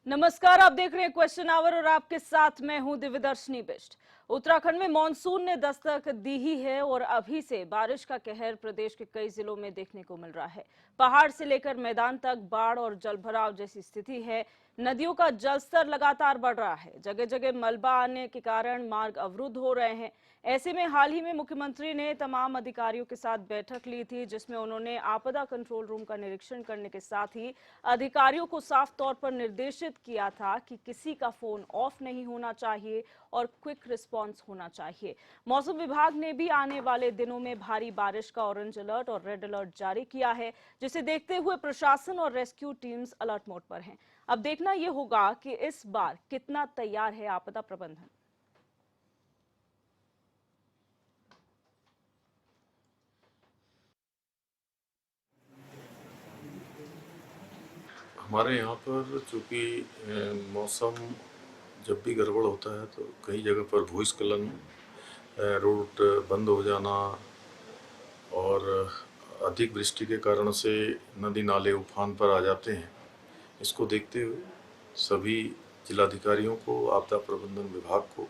नमस्कार, आप देख रहे हैं क्वेश्चन आवर और आपके साथ मैं हूं दिव्यदर्शनी बिष्ट। उत्तराखंड में मॉनसून ने दस्तक दी ही है और अभी से बारिश का कहर प्रदेश के कई जिलों में देखने को मिल रहा है। पहाड़ से लेकर मैदान तक बाढ़ और जलभराव जैसी स्थिति है। नदियों का जलस्तर लगातार बढ़ रहा है। जगह जगह मलबा आने के कारण मार्ग अवरुद्ध हो रहे हैं। ऐसे में हाल ही में मुख्यमंत्री ने तमाम अधिकारियों के साथ बैठक ली थी, जिसमें उन्होंने आपदा कंट्रोल रूम का निरीक्षण करने के साथ ही अधिकारियों को साफ तौर पर निर्देशित किया था कि किसी का फोन ऑफ नहीं होना चाहिए और क्विक रिस्पांस होना चाहिए। मौसम विभाग ने भी आने वाले दिनों में भारी बारिश का ऑरेंज अलर्ट और रेड अलर्ट जारी किया है, जिसे देखते हुए प्रशासन और रेस्क्यू टीम्स अलर्ट मोड पर हैं। अब देखना यह होगा कि इस बार कितना तैयार है आपदा प्रबंधन। हमारे यहाँ पर चूँकि मौसम जब भी गड़बड़ होता है तो कई जगह पर भूस्खलन, रोड बंद हो जाना और अधिक वृष्टि के कारण से नदी नाले उफान पर आ जाते हैं। इसको देखते हुए सभी जिलाधिकारियों को, आपदा प्रबंधन विभाग को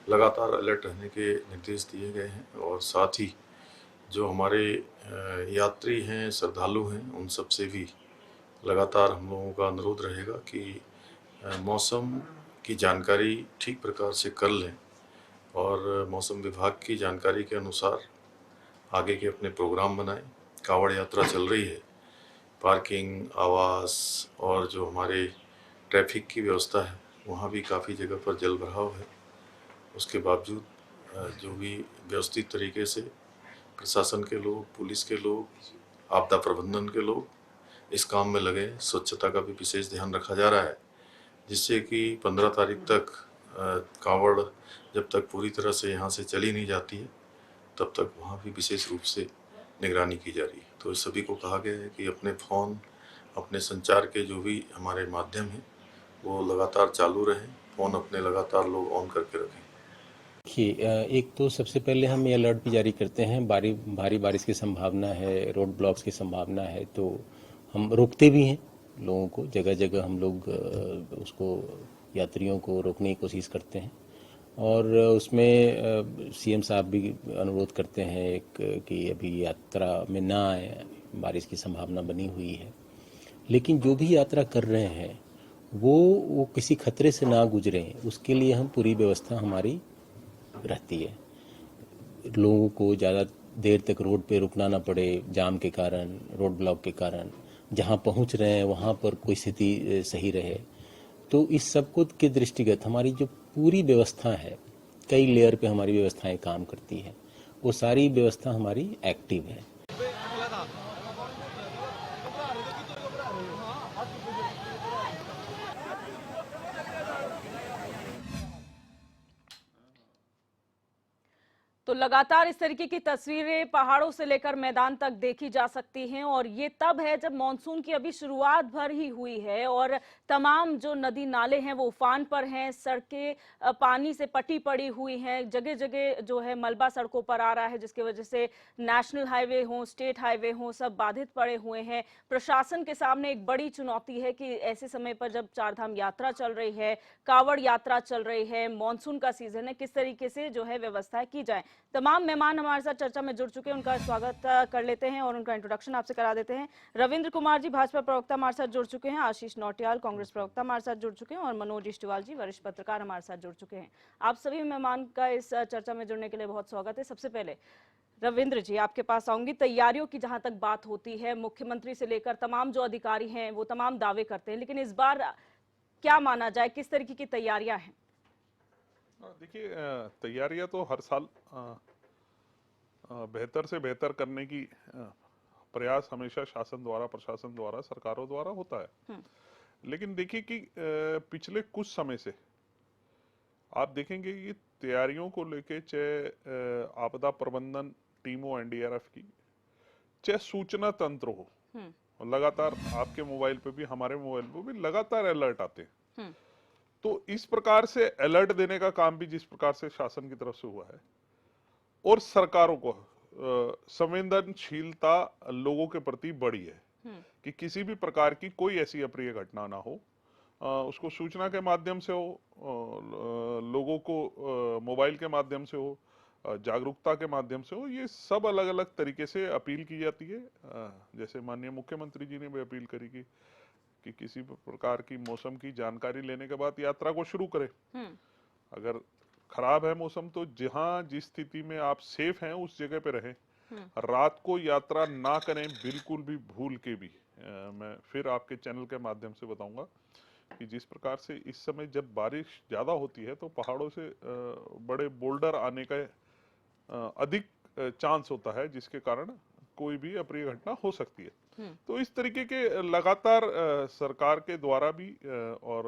लगातार अलर्ट रहने के निर्देश दिए गए हैं और साथ ही जो हमारे यात्री हैं, श्रद्धालु हैं, उन सब से भी लगातार हम लोगों का अनुरोध रहेगा कि मौसम की जानकारी ठीक प्रकार से कर लें और मौसम विभाग की जानकारी के अनुसार आगे के अपने प्रोग्राम बनाएं। कावड़ यात्रा चल रही है, पार्किंग, आवास और जो हमारे ट्रैफिक की व्यवस्था है वहाँ भी काफ़ी जगह पर जल भराव है। उसके बावजूद जो भी व्यवस्थित तरीके से प्रशासन के लोग, पुलिस के लोग, आपदा प्रबंधन के लोग इस काम में लगे। स्वच्छता का भी विशेष ध्यान रखा जा रहा है, जिससे कि 15 तारीख तक कांवड़ जब तक पूरी तरह से यहाँ से चली नहीं जाती है तब तक वहाँ भी विशेष रूप से निगरानी की जा रही है। तो सभी को कहा गया है कि अपने फ़ोन, अपने संचार के जो भी हमारे माध्यम हैं वो लगातार चालू रहें। फ़ोन अपने लगातार लोग ऑन करके रखें। देखिए, एक तो सबसे पहले हम ये अलर्ट भी जारी करते हैं, भारी बारिश की संभावना है, रोड ब्लॉक्स की संभावना है, तो हम रोकते भी हैं लोगों को। जगह जगह हम लोग उसको यात्रियों को रोकने की कोशिश करते हैं और उसमें सीएम साहब भी अनुरोध करते हैं कि अभी यात्रा में ना आए, बारिश की संभावना बनी हुई है। लेकिन जो भी यात्रा कर रहे हैं वो किसी खतरे से ना गुजरें, उसके लिए हम पूरी व्यवस्था हमारी रहती है। लोगों को ज़्यादा देर तक रोड पे रुकना ना पड़े जाम के कारण, रोड ब्लॉक के कारण। जहाँ पहुँच रहे हैं वहाँ पर कोई स्थिति सही रहे। तो इस सब को के दृष्टिगत हमारी जो पूरी व्यवस्था है, कई लेयर पे हमारी व्यवस्थाएं काम करती है, वो सारी व्यवस्था हमारी एक्टिव है। तो लगातार इस तरीके की तस्वीरें पहाड़ों से लेकर मैदान तक देखी जा सकती हैं और ये तब है जब मानसून की अभी शुरुआत भर ही हुई है और तमाम जो नदी नाले हैं वो उफान पर हैं। सड़कें पानी से पटी पड़ी हुई हैं। जगह जगह जो है मलबा सड़कों पर आ रहा है, जिसकी वजह से नेशनल हाईवे हो, स्टेट हाईवे हो, सब बाधित पड़े हुए हैं। प्रशासन के सामने एक बड़ी चुनौती है कि ऐसे समय पर जब चारधाम यात्रा चल रही है, कावड़ यात्रा चल रही है, मानसून का सीजन है, किस तरीके से जो है व्यवस्थाएं की जाए। तमाम मेहमान हमारे साथ चर्चा में जुड़ चुके हैं, उनका स्वागत कर लेते हैं और उनका इंट्रोडक्शन आपसे करा देते हैं। रविंद्र कुमार जी भाजपा प्रवक्ता हमारे साथ जुड़ चुके हैं, आशीष नौटियाल कांग्रेस प्रवक्ता हमारे साथ जुड़ चुके हैं और मनोज इष्टवाल जी वरिष्ठ पत्रकार हमारे साथ जुड़ चुके हैं। आप सभी मेहमान का इस चर्चा में जुड़ने के लिए बहुत स्वागत है। सबसे पहले रविंद्र जी आपके पास आऊंगी। तैयारियों की जहां तक बात होती है, मुख्यमंत्री से लेकर तमाम जो अधिकारी हैं वो तमाम दावे करते हैं, लेकिन इस बार क्या माना जाए, किस तरीके की तैयारियां हैं? देखिए, तैयारियां तो हर साल बेहतर से बेहतर करने की प्रयास हमेशा शासन द्वारा, प्रशासन द्वारा, सरकारों द्वारा होता है। लेकिन देखिए कि पिछले कुछ समय से आप देखेंगे कि तैयारियों को लेके, चाहे आपदा प्रबंधन टीमों एनडीआरएफ की, चाहे सूचना तंत्र हो, लगातार आपके मोबाइल पे भी, हमारे मोबाइल पे भी लगातार अलर्ट आते हैं। तो इस प्रकार से अलर्ट देने का काम भी जिस प्रकार से शासन की तरफ से हुआ है और सरकारों को संवेदनशीलता लोगों के प्रति बढ़ी है कि किसी भी प्रकार की कोई ऐसी अप्रिय घटना ना हो उसको सूचना के माध्यम से हो, लोगों को मोबाइल के माध्यम से हो, जागरूकता के माध्यम से हो, ये सब अलग अलग तरीके से अपील की जाती है। जैसे माननीय मुख्यमंत्री जी ने भी अपील करी कि किसी प्रकार की मौसम की जानकारी लेने के बाद यात्रा को शुरू करें। अगर खराब है मौसम तो जहां जिस स्थिति में आप सेफ हैं उस जगह पे रहें। रात को यात्रा ना करें बिल्कुल भी, भूल के भी। मैं फिर आपके चैनल के माध्यम से बताऊंगा कि जिस प्रकार से इस समय जब बारिश ज्यादा होती है तो पहाड़ों से बड़े बोल्डर आने का अधिक चांस होता है, जिसके कारण कोई भी अप्रिय घटना हो सकती है। तो इस तरीके के लगातार सरकार के द्वारा भी और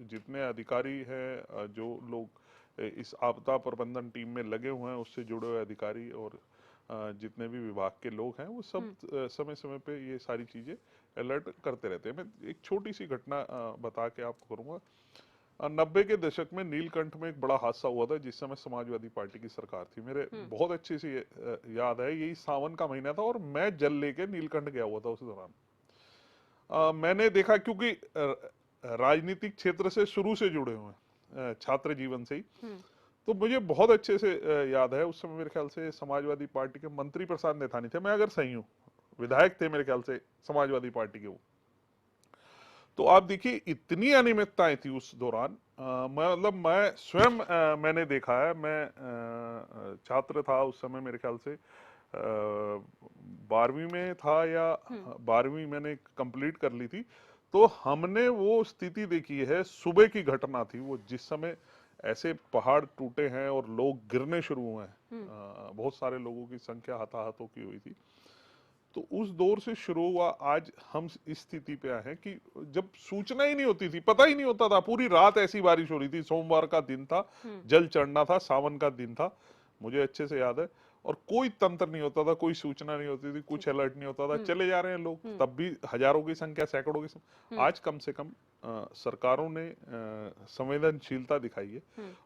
जितने अधिकारी हैं, जो लोग इस आपदा प्रबंधन टीम में लगे हुए हैं, उससे जुड़े हुए अधिकारी और जितने भी विभाग के लोग हैं, वो सब समय समय पे ये सारी चीजें अलर्ट करते रहते हैं। मैं एक छोटी सी घटना बता के आपको करूंगा। 90 के दशक में नीलकंठ में एक बड़ा हादसा हुआ था, जिस समय समाजवादी पार्टी की सरकार थी। मेरे बहुत अच्छी सी याद है, यही सावन का महीना था और मैं जल लेके नीलकंठ गया हुआ था उस दौरान। मैंने देखा, क्योंकि राजनीतिक क्षेत्र से शुरू से जुड़े हुए हैं, छात्र जीवन से ही, तो मुझे बहुत अच्छे से याद है। उस समय मेरे ख्याल से समाजवादी पार्टी के मंत्री प्रसाद नैथानी थे, मैं अगर सही हूँ, विधायक थे मेरे ख्याल से समाजवादी पार्टी के वो। तो आप देखिए इतनी अनियमितताएं थी उस दौरान। मैं स्वयं मैंने देखा है। मैं छात्र था उस समय, मेरे ख्याल से 12वीं में था या 12वीं मैंने कंप्लीट कर ली थी। तो हमने वो स्थिति देखी है, सुबह की घटना थी वो, जिस समय ऐसे पहाड़ टूटे हैं और लोग गिरने शुरू हुए हैं। बहुत सारे लोगों की संख्या हताहतों की हुई थी। तो उस दौर से शुरू हुआ, आज हम इस स्थिति पे आए हैं कि जब सूचना ही नहीं होती थी, पता ही नहीं होता था। पूरी रात ऐसी बारिश हो रही थी, सोमवार का दिन था, जल चढ़ना था, सावन का दिन था, मुझे अच्छे से याद है। और कोई तंत्र नहीं होता था, कोई सूचना नहीं होती थी, कुछ अलर्ट नहीं होता था, चले जा रहे हैं लोग, तब भी हजारों की संख्या, सैकड़ों की संख्या। आज कम से कम सरकारों ने संवेदनशीलता दिखाई है।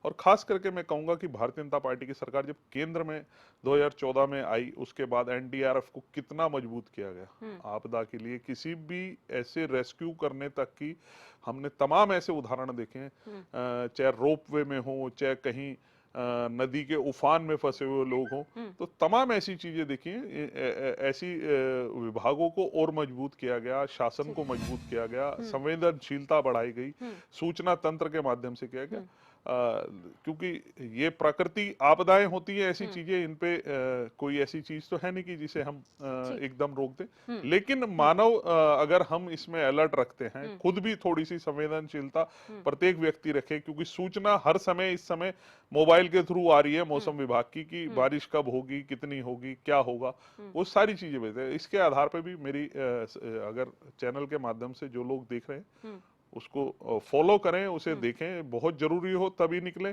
और खास करके मैं कहूंगा कि भारतीय जनता पार्टी की सरकार जब केंद्र में 2014 में आई, उसके बाद एनडीआरएफ को कितना मजबूत किया गया आपदा के लिए। किसी भी ऐसे रेस्क्यू करने तक की हमने तमाम ऐसे उदाहरण देखे हैं, चाहे रोपवे में हो, चाहे कहीं नदी के उफान में फंसे हुए लोग हों, तो तमाम ऐसी चीजें देखी हैं। ऐसी विभागों को और मजबूत किया गया, शासन को मजबूत किया गया, संवेदनशीलता बढ़ाई गई, सूचना तंत्र के माध्यम से किया गया। क्योंकि ये प्रकृति आपदाएं होती है, ऐसी चीजें, इन पे कोई ऐसी चीज तो है नहीं कि जिसे हम एकदम रोक दें। लेकिन मानव अगर हम इसमें अलर्ट रखते हैं, खुद भी थोड़ी सी संवेदनशीलता प्रत्येक व्यक्ति रखे, क्योंकि सूचना हर समय इस समय मोबाइल के थ्रू आ रही है मौसम विभाग की कि बारिश कब होगी, कितनी होगी, क्या होगा, वो सारी चीजें भेजते हैं। इसके आधार पर भी मेरी अगर चैनल के माध्यम से जो लोग देख रहे हैं उसको फॉलो करें, उसे देखें, बहुत जरूरी हो तभी निकलें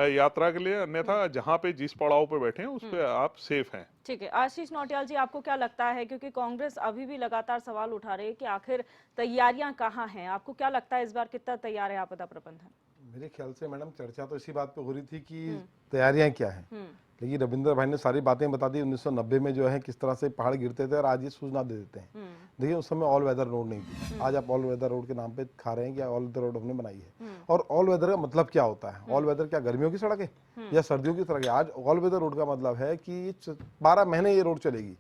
यात्रा के लिए, अन्यथा जहां पे जिस पड़ाव पे बैठे हैं उस पे आप सेफ हैं। ठीक है, आशीष नौटियाल जी, आपको क्या लगता है, क्योंकि कांग्रेस अभी भी लगातार सवाल उठा रही है कि आखिर तैयारियां कहाँ हैं, आपको क्या लगता है इस बार कितना तैयार है आपदा प्रबंधन? मेरे ख्याल से मैडम चर्चा तो इसी बात पे हो रही थी कि तैयारियां क्या हैं, लेकिन रविंद्र भाई ने सारी बातें बता दी। 1990 में जो है किस तरह से पहाड़ गिरते थे और आज ये सूचना दे देते हैं। देखिए उस समय ऑल वेदर रोड नहीं थी, आज आप ऑल वेदर रोड के नाम पे खा रहे हैं कि ऑल वेदर रोड हमने बनाई है। और ऑल वेदर का मतलब क्या होता है? ऑल वेदर क्या गर्मियों की सड़क है या सर्दियों की सड़क है? आज ऑल वेदर रोड का मतलब है कि 12 महीने ये रोड चलेगी।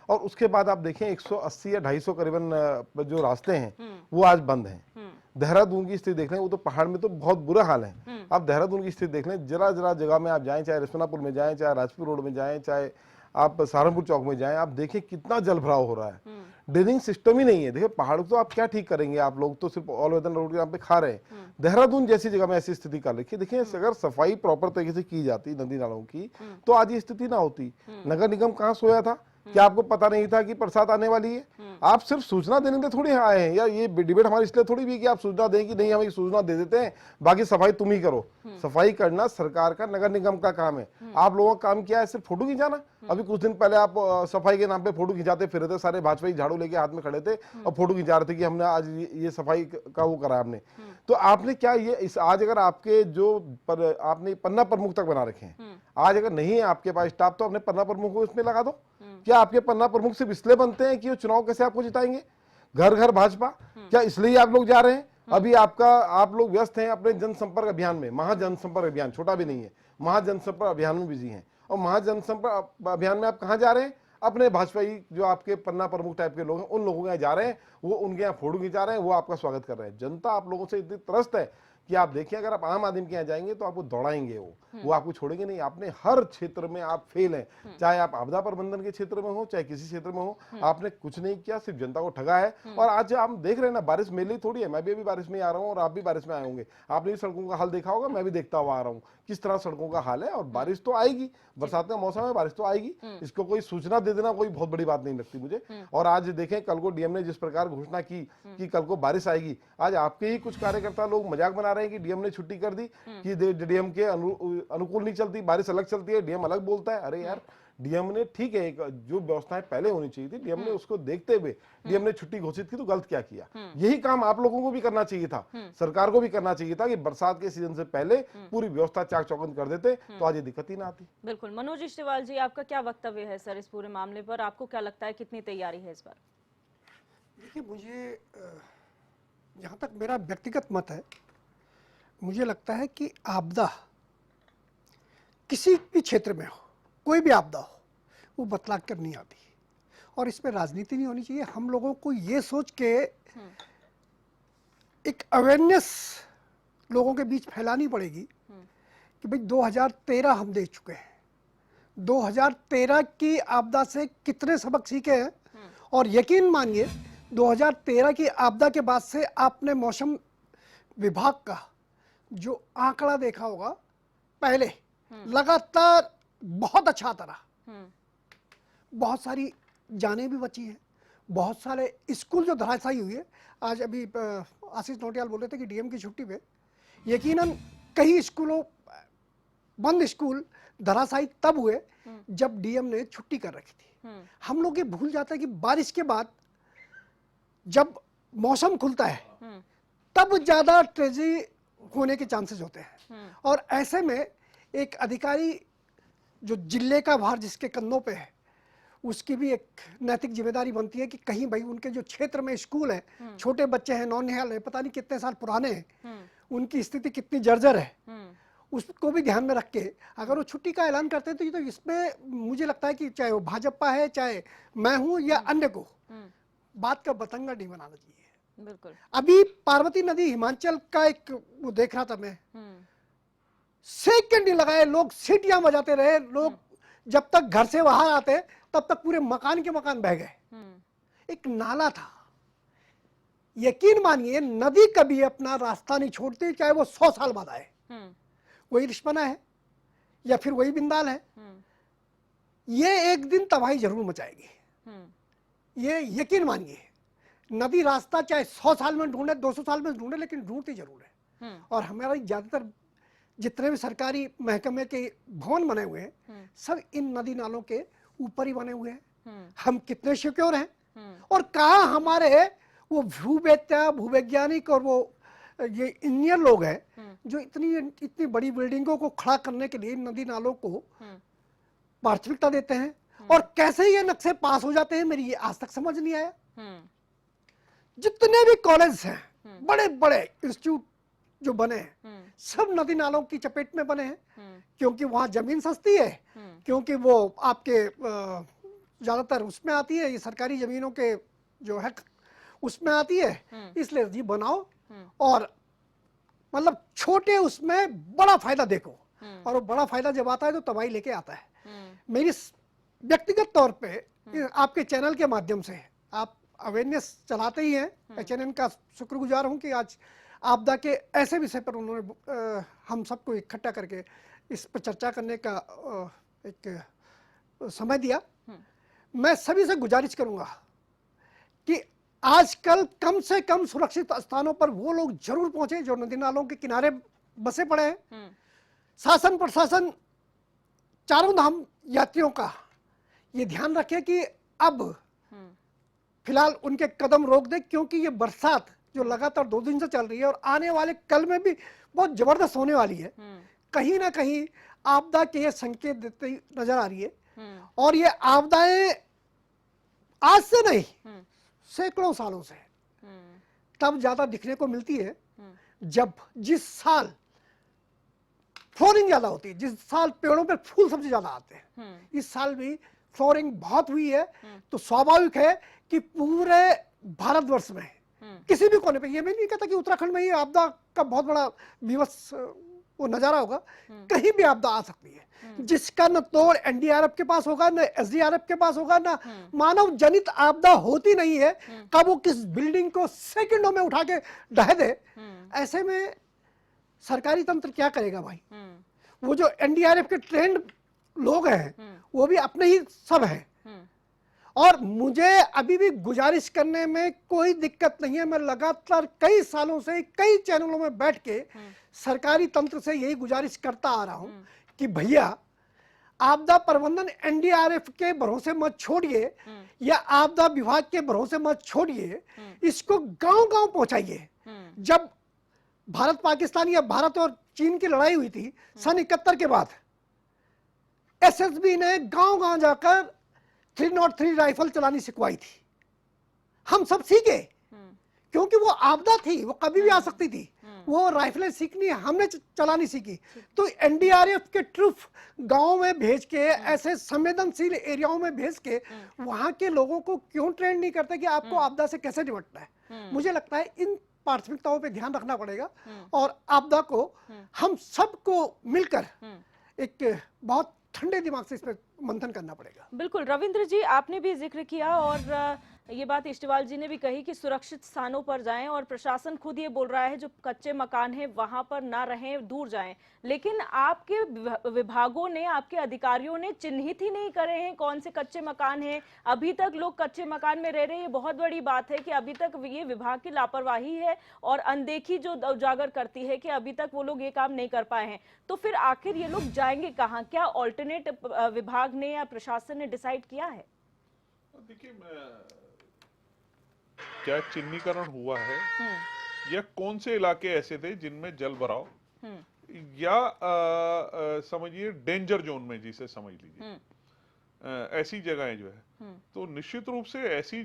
और उसके बाद आप देखें 180 या 250 करीबन जो रास्ते हैं वो आज बंद हैं। देहरादून की स्थिति देख लें, वो तो पहाड़ में तो बहुत बुरा हाल है। आप देहरादून की स्थिति देख लें, जरा जरा जगह में आप जाएं, चाहे रसनापुर में जाएं, चाहे राजपुर रोड में जाएं, चाहे आप सहारनपुर चौक में जाएं, आप देखें कितना जल भराव हो रहा है। ड्रेनिंग सिस्टम ही नहीं है। देखिए पहाड़ तो आप क्या ठीक करेंगे, आप लोग तो सिर्फ ऑल वेदर रोड के नाम पे खा रहे हैं। देहरादून जैसी जगह में ऐसी स्थिति कर रखी है। देखिए अगर सफाई प्रॉपर तरीके से की जाती नदी नालों की तो आज ये स्थिति ना होती। नगर निगम कहाँ सोया था? क्या आपको पता नहीं था कि बरसात आने वाली है? आप सिर्फ सूचना देने के थोड़ी आए हैं, या ये डिबेट हमारी इसलिए थोड़ी भी कि आप सूचना दें कि नहीं, हम ये सूचना दे देते हैं, बाकी सफाई तुम ही करो। सफाई करना सरकार का, नगर निगम का काम है। आप लोगों का काम क्या है? सिर्फ फोटो खिंचाना। अभी कुछ दिन पहले आप सफाई के नाम पे फोटो खिंचाते फिर रहे थे, सारे भाजपाई झाड़ू लेके हाथ में खड़े थे और फोटो खिंचा रहे थे कि हमने आज ये सफाई का वो करा हमने। तो आपने क्या ये इस आज अगर आपके जो आपने पन्ना प्रमुख तक बना रखे हैं, आज अगर नहीं है आपके पास स्टाफ तो अपने पन्ना प्रमुख को इसमें लगा दो। क्या आपके पन्ना प्रमुख सिर्फ इसलिए बनते हैं कि वो चुनाव कैसे आपको जिताएंगे? घर घर भाजपा, क्या इसलिए आप लोग जा रहे हैं? अभी आप लोग व्यस्त हैं अपने जनसंपर्क अभियान में, महाजनसंपर्क अभियान, छोटा भी नहीं है, महाजनसंपर्क अभियान में बिजी हैं। और महाजनसंपर्क अभियान में आप कहाँ जा रहे हैं? अपने भाजपाई जो आपके पन्ना प्रमुख टाइप के लोग हैं उन लोगों के यहाँ जा रहे हैं, वो उनके यहाँ फोटो खिंचा रहे हैं, वो आपका स्वागत कर रहे हैं। जनता आप लोगों से इतनी त्रस्त है कि आप देखिए, अगर आप आम आदमी के यहाँ जाएंगे तो आपको दौड़ाएंगे, वो आपको छोड़ेंगे नहीं। आपने हर क्षेत्र में आप फेल हैं, चाहे आप आपदा प्रबंधन के क्षेत्र में हो, चाहे किसी क्षेत्र में हो, आपने कुछ नहीं किया, सिर्फ जनता को ठगा है। और आज हम देख रहे हैं ना, बारिश मेरे लिए थोड़ी है, मैं भी अभी बारिश में आ रहा हूँ और आप भी बारिश में आए होंगे, आपने भी सड़कों का हाल देखा होगा, मैं भी देखता हुआ आ रहा हूँ किस तरह सड़कों का हाल है। और बारिश तो आएगी, बरसात का मौसम है, बारिश तो आएगी, इसको कोई सूचना दे देना कोई बहुत बड़ी बात नहीं लगती मुझे। और आज देखें, कल को डीएम ने जिस प्रकार घोषणा की कि कल को बारिश आएगी, आज आपके ही कुछ कार्यकर्ता लोग मजाक बना रहे हैं कि डीएम ने छुट्टी कर दी कि डीएम के अनुकूल नहीं चलती, बारिश अलग चलती है, डीएम अलग बोलता है। अरे यार, डीएम ने ठीक है, जो व्यवस्थाएं पहले होनी चाहिए थी, डीएम ने उसको देखते हुए डीएम ने छुट्टी घोषित की, तो गलत क्या किया? यही काम आप लोगों को भी करना चाहिए था, सरकार को भी करना चाहिए था कि बरसात के सीजन से पहले पूरी व्यवस्था चाक चौबंद कर देते, तो आज ये दिक्कत ही ना आती। बिल्कुल। मनोज इस्टेवाल जी, आपका क्या वक्तव्य है सर इस पूरे मामले पर? आपको क्या लगता है, कितनी तैयारी है इस बार? देखिए, मुझे जहाँ तक मेरा व्यक्तिगत मत है, मुझे लगता है कि आपदा किसी भी क्षेत्र में हो, कोई भी आपदा हो, वो बतला कर नहीं आती और इसमें राजनीति नहीं होनी चाहिए। हम लोगों को ये सोच के एक अवेयरनेस लोगों के बीच फैलानी पड़ेगी कि भाई 2013 हम देख चुके हैं, 2013 की आपदा से कितने सबक सीखे हैं। और यकीन मानिए, 2013 की आपदा के बाद से आपने मौसम विभाग का जो आंकड़ा देखा होगा, पहले लगातार बहुत अच्छा आता रहा, बहुत सारी जानें भी बची हैं, बहुत सारे स्कूल जो धराशायी हुए। आज अभी आशीष नोटियाल बोल रहे थे कि डीएम की छुट्टी पे यकीनन कई स्कूलों, बंद स्कूल धराशायी तब हुए जब डीएम ने छुट्टी कर रखी थी। हम लोग ये भूल जाते हैं कि बारिश के बाद जब मौसम खुलता है तब ज्यादा ट्रेजेडी होने के चांसेस होते हैं। और ऐसे में एक अधिकारी जो जिले का भार जिसके कंधों पे है, उसकी भी एक नैतिक जिम्मेदारी बनती है कि कहीं भाई उनके जो क्षेत्र में स्कूल है, छोटे बच्चे हैं, नौनिहाल है, पता नहीं कितने साल पुराने हैं, उनकी स्थिति कितनी जर्जर है, उसको भी ध्यान में रख के अगर वो छुट्टी का ऐलान करते हैं तो इसमें मुझे लगता है कि चाहे वो भाजपा है, चाहे मैं हूं या अन्य को, बात का बतंगड़ नहीं बनाना चाहिए। बिल्कुल। अभी पार्वती नदी हिमाचल का एक वो देख रहा था मैं, सेकंड नहीं लगाए, लोग सीटियां बजाते रहे, लोग जब तक घर से बाहर आते तब तक पूरे मकान के मकान बह गए। एक नाला था, यकीन मानिए नदी कभी अपना रास्ता नहीं छोड़ती, चाहे वो 100 साल बाद आए। वही रिश्पना है या फिर वही बिंदाल है, ये एक दिन तबाही जरूर मचाएगी, ये यकीन मानिए। नदी रास्ता चाहे 100 साल में ढूंढे, 200 साल में ढूंढे, लेकिन ढूंढती जरूर है। और हमारी ज्यादातर जितने भी सरकारी महकमे के भवन बने हुए हैं, सब इन नदी नालों के ऊपर ही बने हुए हैं। हम कितने सिक्योर हैं, और कहाँ हमारे वो भूवेत्ता, भूवैज्ञानिक और वो ये इंजीनियर लोग हैं जो इतनी बड़ी बिल्डिंगों को खड़ा करने के लिए नदी नालों को प्राथमिकता देते हैं। और कैसे ये नक्शे पास हो जाते हैं, मेरी ये आज तक समझ नहीं आया। जितने भी कॉलेज हैं, बड़े बड़े इंस्टीट्यूट जो बने हैं, सब नदी नालों की चपेट में बने हैं, क्योंकि वहां जमीन सस्ती है, क्योंकि वो आपके ज्यादातर उसमें आती है, ये सरकारी जमीनों के जो है उसमें आती है, इसलिए जी बनाओ और मतलब छोटे उसमें बड़ा फायदा देखो, और वो बड़ा फायदा जब आता है तो तबाही लेके आता है। मेरी व्यक्तिगत तौर पे आपके चैनल के माध्यम से आप अवेयरनेस चलाते ही हैं, एचएनएन का शुक्रगुजार हूं कि आज आपदा के ऐसे विषय पर उन्होंने हम सबको इकट्ठा करके इस पर चर्चा करने का एक समय दिया। मैं सभी से गुजारिश करूंगा कि आजकल कम से कम सुरक्षित स्थानों पर वो लोग जरूर पहुंचे जो नदी नालों के किनारे बसे पड़े हैं। शासन प्रशासन चारों धाम यात्रियों का ये ध्यान रखे कि अब फिलहाल उनके कदम रोक दे, क्योंकि ये बरसात जो लगातार 2 दिन से चल रही है और आने वाले कल में भी बहुत जबरदस्त होने वाली है, कहीं ना कहीं आपदा के ये संकेत देती नजर आ रही है। और ये आपदाएं आज से नहीं, सैकड़ों सालों से तब ज्यादा दिखने को मिलती है जब जिस साल फ्लोरिंग ज्यादा होती है, जिस साल पेड़ों पे फूल सबसे ज्यादा आते हैं। इस साल भी फ्लोरिंग बहुत हुई है, तो स्वाभाविक है कि पूरे भारतवर्ष में किसी भी कोने पे, ये मैं नहीं कहता कि उत्तराखंड में ही आपदा का बहुत बड़ा विवश वो नजारा होगा, कहीं भी आपदा आ सकती है जिसका न तोड़ एनडीआरएफ के पास होगा, न एसडीआरएफ के पास होगा, न मानव जनित आपदा होती नहीं है कब वो किस बिल्डिंग को सेकंडों में उठा के ढह दे। ऐसे में सरकारी तंत्र क्या करेगा भाई? वो जो एनडीआरएफ के ट्रेंड लोग हैं वो भी अपने ही सब हैं, और मुझे अभी भी गुजारिश करने में कोई दिक्कत नहीं है। मैं लगातार कई सालों से कई चैनलों में बैठ के सरकारी तंत्र से यही गुजारिश करता आ रहा हूं कि भैया आपदा प्रबंधन एनडीआरएफ के भरोसे मत छोड़िए या आपदा विभाग के भरोसे मत छोड़िए, इसको गांव-गांव पहुंचाइए। जब भारत पाकिस्तान या भारत और चीन की लड़ाई हुई थी सन 71 के बाद, एसएसबी ने गांव-गांव जाकर 303 राइफल चलानी सिखवाई थी। हम सब सीखे क्योंकि वो आपदा थी, वो कभी भी आ सकती थी। वो राइफलें सीखनी, हमने चलानी सीखी। तो एनडीआरएफ के ट्रूप गांव में भेज के, ऐसे संवेदनशील एरियाओं में भेज के वहां के लोगों को क्यों ट्रेन नहीं करते कि आपको आपदा से कैसे निपटना है? मुझे लगता है इन प्राथमिकताओं पे ध्यान रखना पड़ेगा और आपदा को हम सबको मिलकर एक बहुत ठंडे दिमाग से इस पर मंथन करना पड़ेगा। बिल्कुल रविंद्र जी, आपने भी जिक्र किया और ये बात इष्टवाल जी ने भी कही कि सुरक्षित स्थानों पर जाएं, और प्रशासन खुद ये बोल रहा है जो कच्चे मकान हैं वहां पर ना रहें, दूर जाएं। लेकिन आपके विभागों ने, आपके अधिकारियों ने चिन्हित ही नहीं करे हैं कौन से कच्चे मकान हैं। अभी तक लोग कच्चे मकान में रह रहे हैं। ये बहुत बड़ी बात है कि अभी तक ये विभाग की लापरवाही है और अनदेखी जो उजागर करती है कि अभी तक वो लोग ये काम नहीं कर पाए हैं। तो फिर आखिर ये लोग जाएंगे कहाँ? क्या ऑल्टरनेट विभाग ने या प्रशासन ने डिसाइड किया है? देखिए, क्या चिन्हीकरण हुआ है या कौन से इलाके ऐसे थे जिनमें जल भराव या समझिए डेंजर जोन में, जिसे समझ लीजिए ऐसी जगहें जो है, तो निश्चित रूप से ऐसी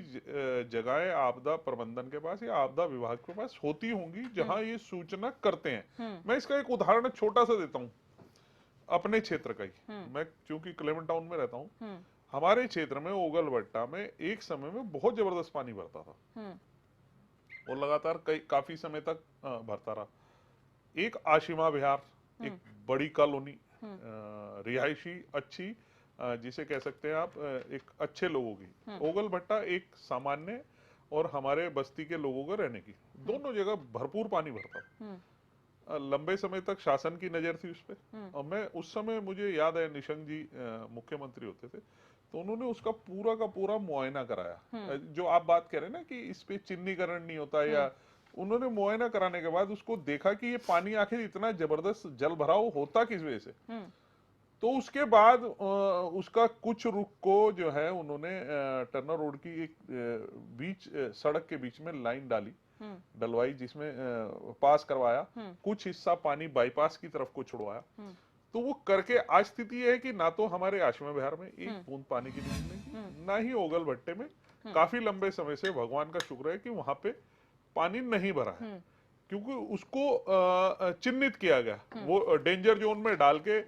जगहें आपदा प्रबंधन के पास या आपदा विभाग के पास होती होंगी जहां ये सूचना करते हैं। मैं इसका एक उदाहरण छोटा सा देता हूं अपने क्षेत्र का ही। मैं चूंकि क्लेमेंट टाउन में रहता हूं, हमारे क्षेत्र में ओगलबट्टा में एक समय में बहुत जबरदस्त पानी भरता था और लगातार काफी समय तक भरता रहा। एक आशिमा विहार, एक बड़ी कॉलोनी, रिहायशी अच्छी, जिसे कह सकते हैं आप एक अच्छे लोगों की। ओगलबट्टा एक सामान्य और हमारे बस्ती के लोगों को रहने की, दोनों जगह भरपूर पानी भरता। लंबे समय तक शासन की नजर थी उस पर, और मैं उस समय, मुझे याद है निशंक जी मुख्यमंत्री होते थे, तो उन्होंने उसका पूरा का पूरा मुआयना कराया। जो आप बात कह रहे हैं ना कि इस पे चिन्हीकरण नहीं होता, या उन्होंने मुआयना कराने के बाद उसको देखा कि ये पानी आखिर इतना जबरदस्त जल भराव होता किस वजह से। तो उसके बाद उसका कुछ रुख को जो है उन्होंने टर्नर रोड की एक बीच सड़क के बीच में लाइन डाली, डलवाई, जिसमें पास करवाया, कुछ हिस्सा पानी बाईपास की तरफ को छुड़वाया। तो वो करके आज स्थिति है कि ना तो हमारे आशिमा विहार में एक बूंद पानी की नीड नहीं, ना ही ओगलबट्टे में काफी लंबे समय से, भगवान का शुक्र है कि वहां पे पानी नहीं भरा है, क्योंकि उसको चिन्हित किया गया। वो डेंजर जोन में डाल के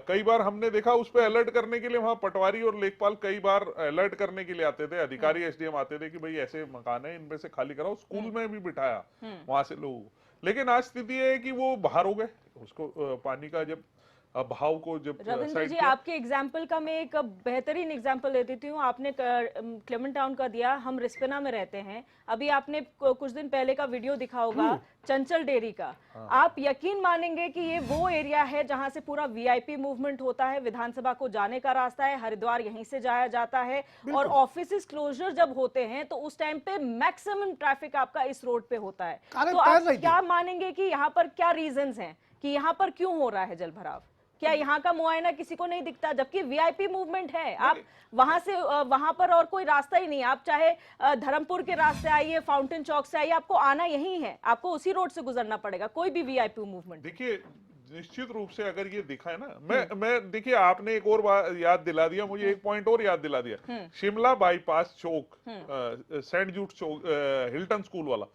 कई बार हमने देखा, उस पर अलर्ट करने के लिए वहां पटवारी और लेखपाल कई बार अलर्ट करने के लिए आते थे, अधिकारी एसडीएम आते थे कि भाई ऐसे मकान है, इनमें से खाली कराओ। स्कूल में भी बिठाया वहां से लोगों को, लेकिन आज स्थिति है कि वो बाहर हो गए। उसको पानी का जब भाव को जब रविंद्र जी, आपके एग्जाम्पल का मैं एक बेहतरीन एग्जाम्पल दे देती हूँ। आपने क्लेमेंट टाउन का दिया, हम रिस्पना में रहते हैं। अभी आपने कुछ दिन पहले का वीडियो दिखा होगा चंचल डेयरी का। आप यकीन मानेंगे कि ये वो एरिया है जहां से पूरा वीआईपी मूवमेंट होता है, विधानसभा को जाने का रास्ता है, हरिद्वार यहीं से जाया जाता है, और ऑफिस क्लोजर जब होते हैं तो उस टाइम पे मैक्सिमम ट्रैफिक आपका इस रोड पे होता है। तो आप क्या मानेंगे कि यहाँ पर क्या रीजंस हैं कि यहाँ पर क्यों हो रहा है जल भराव? क्या यहाँ का मुआयना किसी को नहीं दिखता, जबकि वीआईपी मूवमेंट है? आप वहां से वहां पर और कोई रास्ता ही नहीं। आप चाहे धर्मपुर के रास्ते आइए, फाउंटेन चौक से आइए, आपको आना यही है, आपको उसी रोड से गुजरना पड़ेगा, कोई भी वीआईपी मूवमेंट। देखिए, निश्चित रूप से अगर ये दिखा है ना, मैं देखिए आपने एक और बात याद दिला दिया मुझे, एक पॉइंट और याद दिला दिया, शिमला बाईपास चौक, सेंट जूट चौक, हिल्टन स्कूल वाला,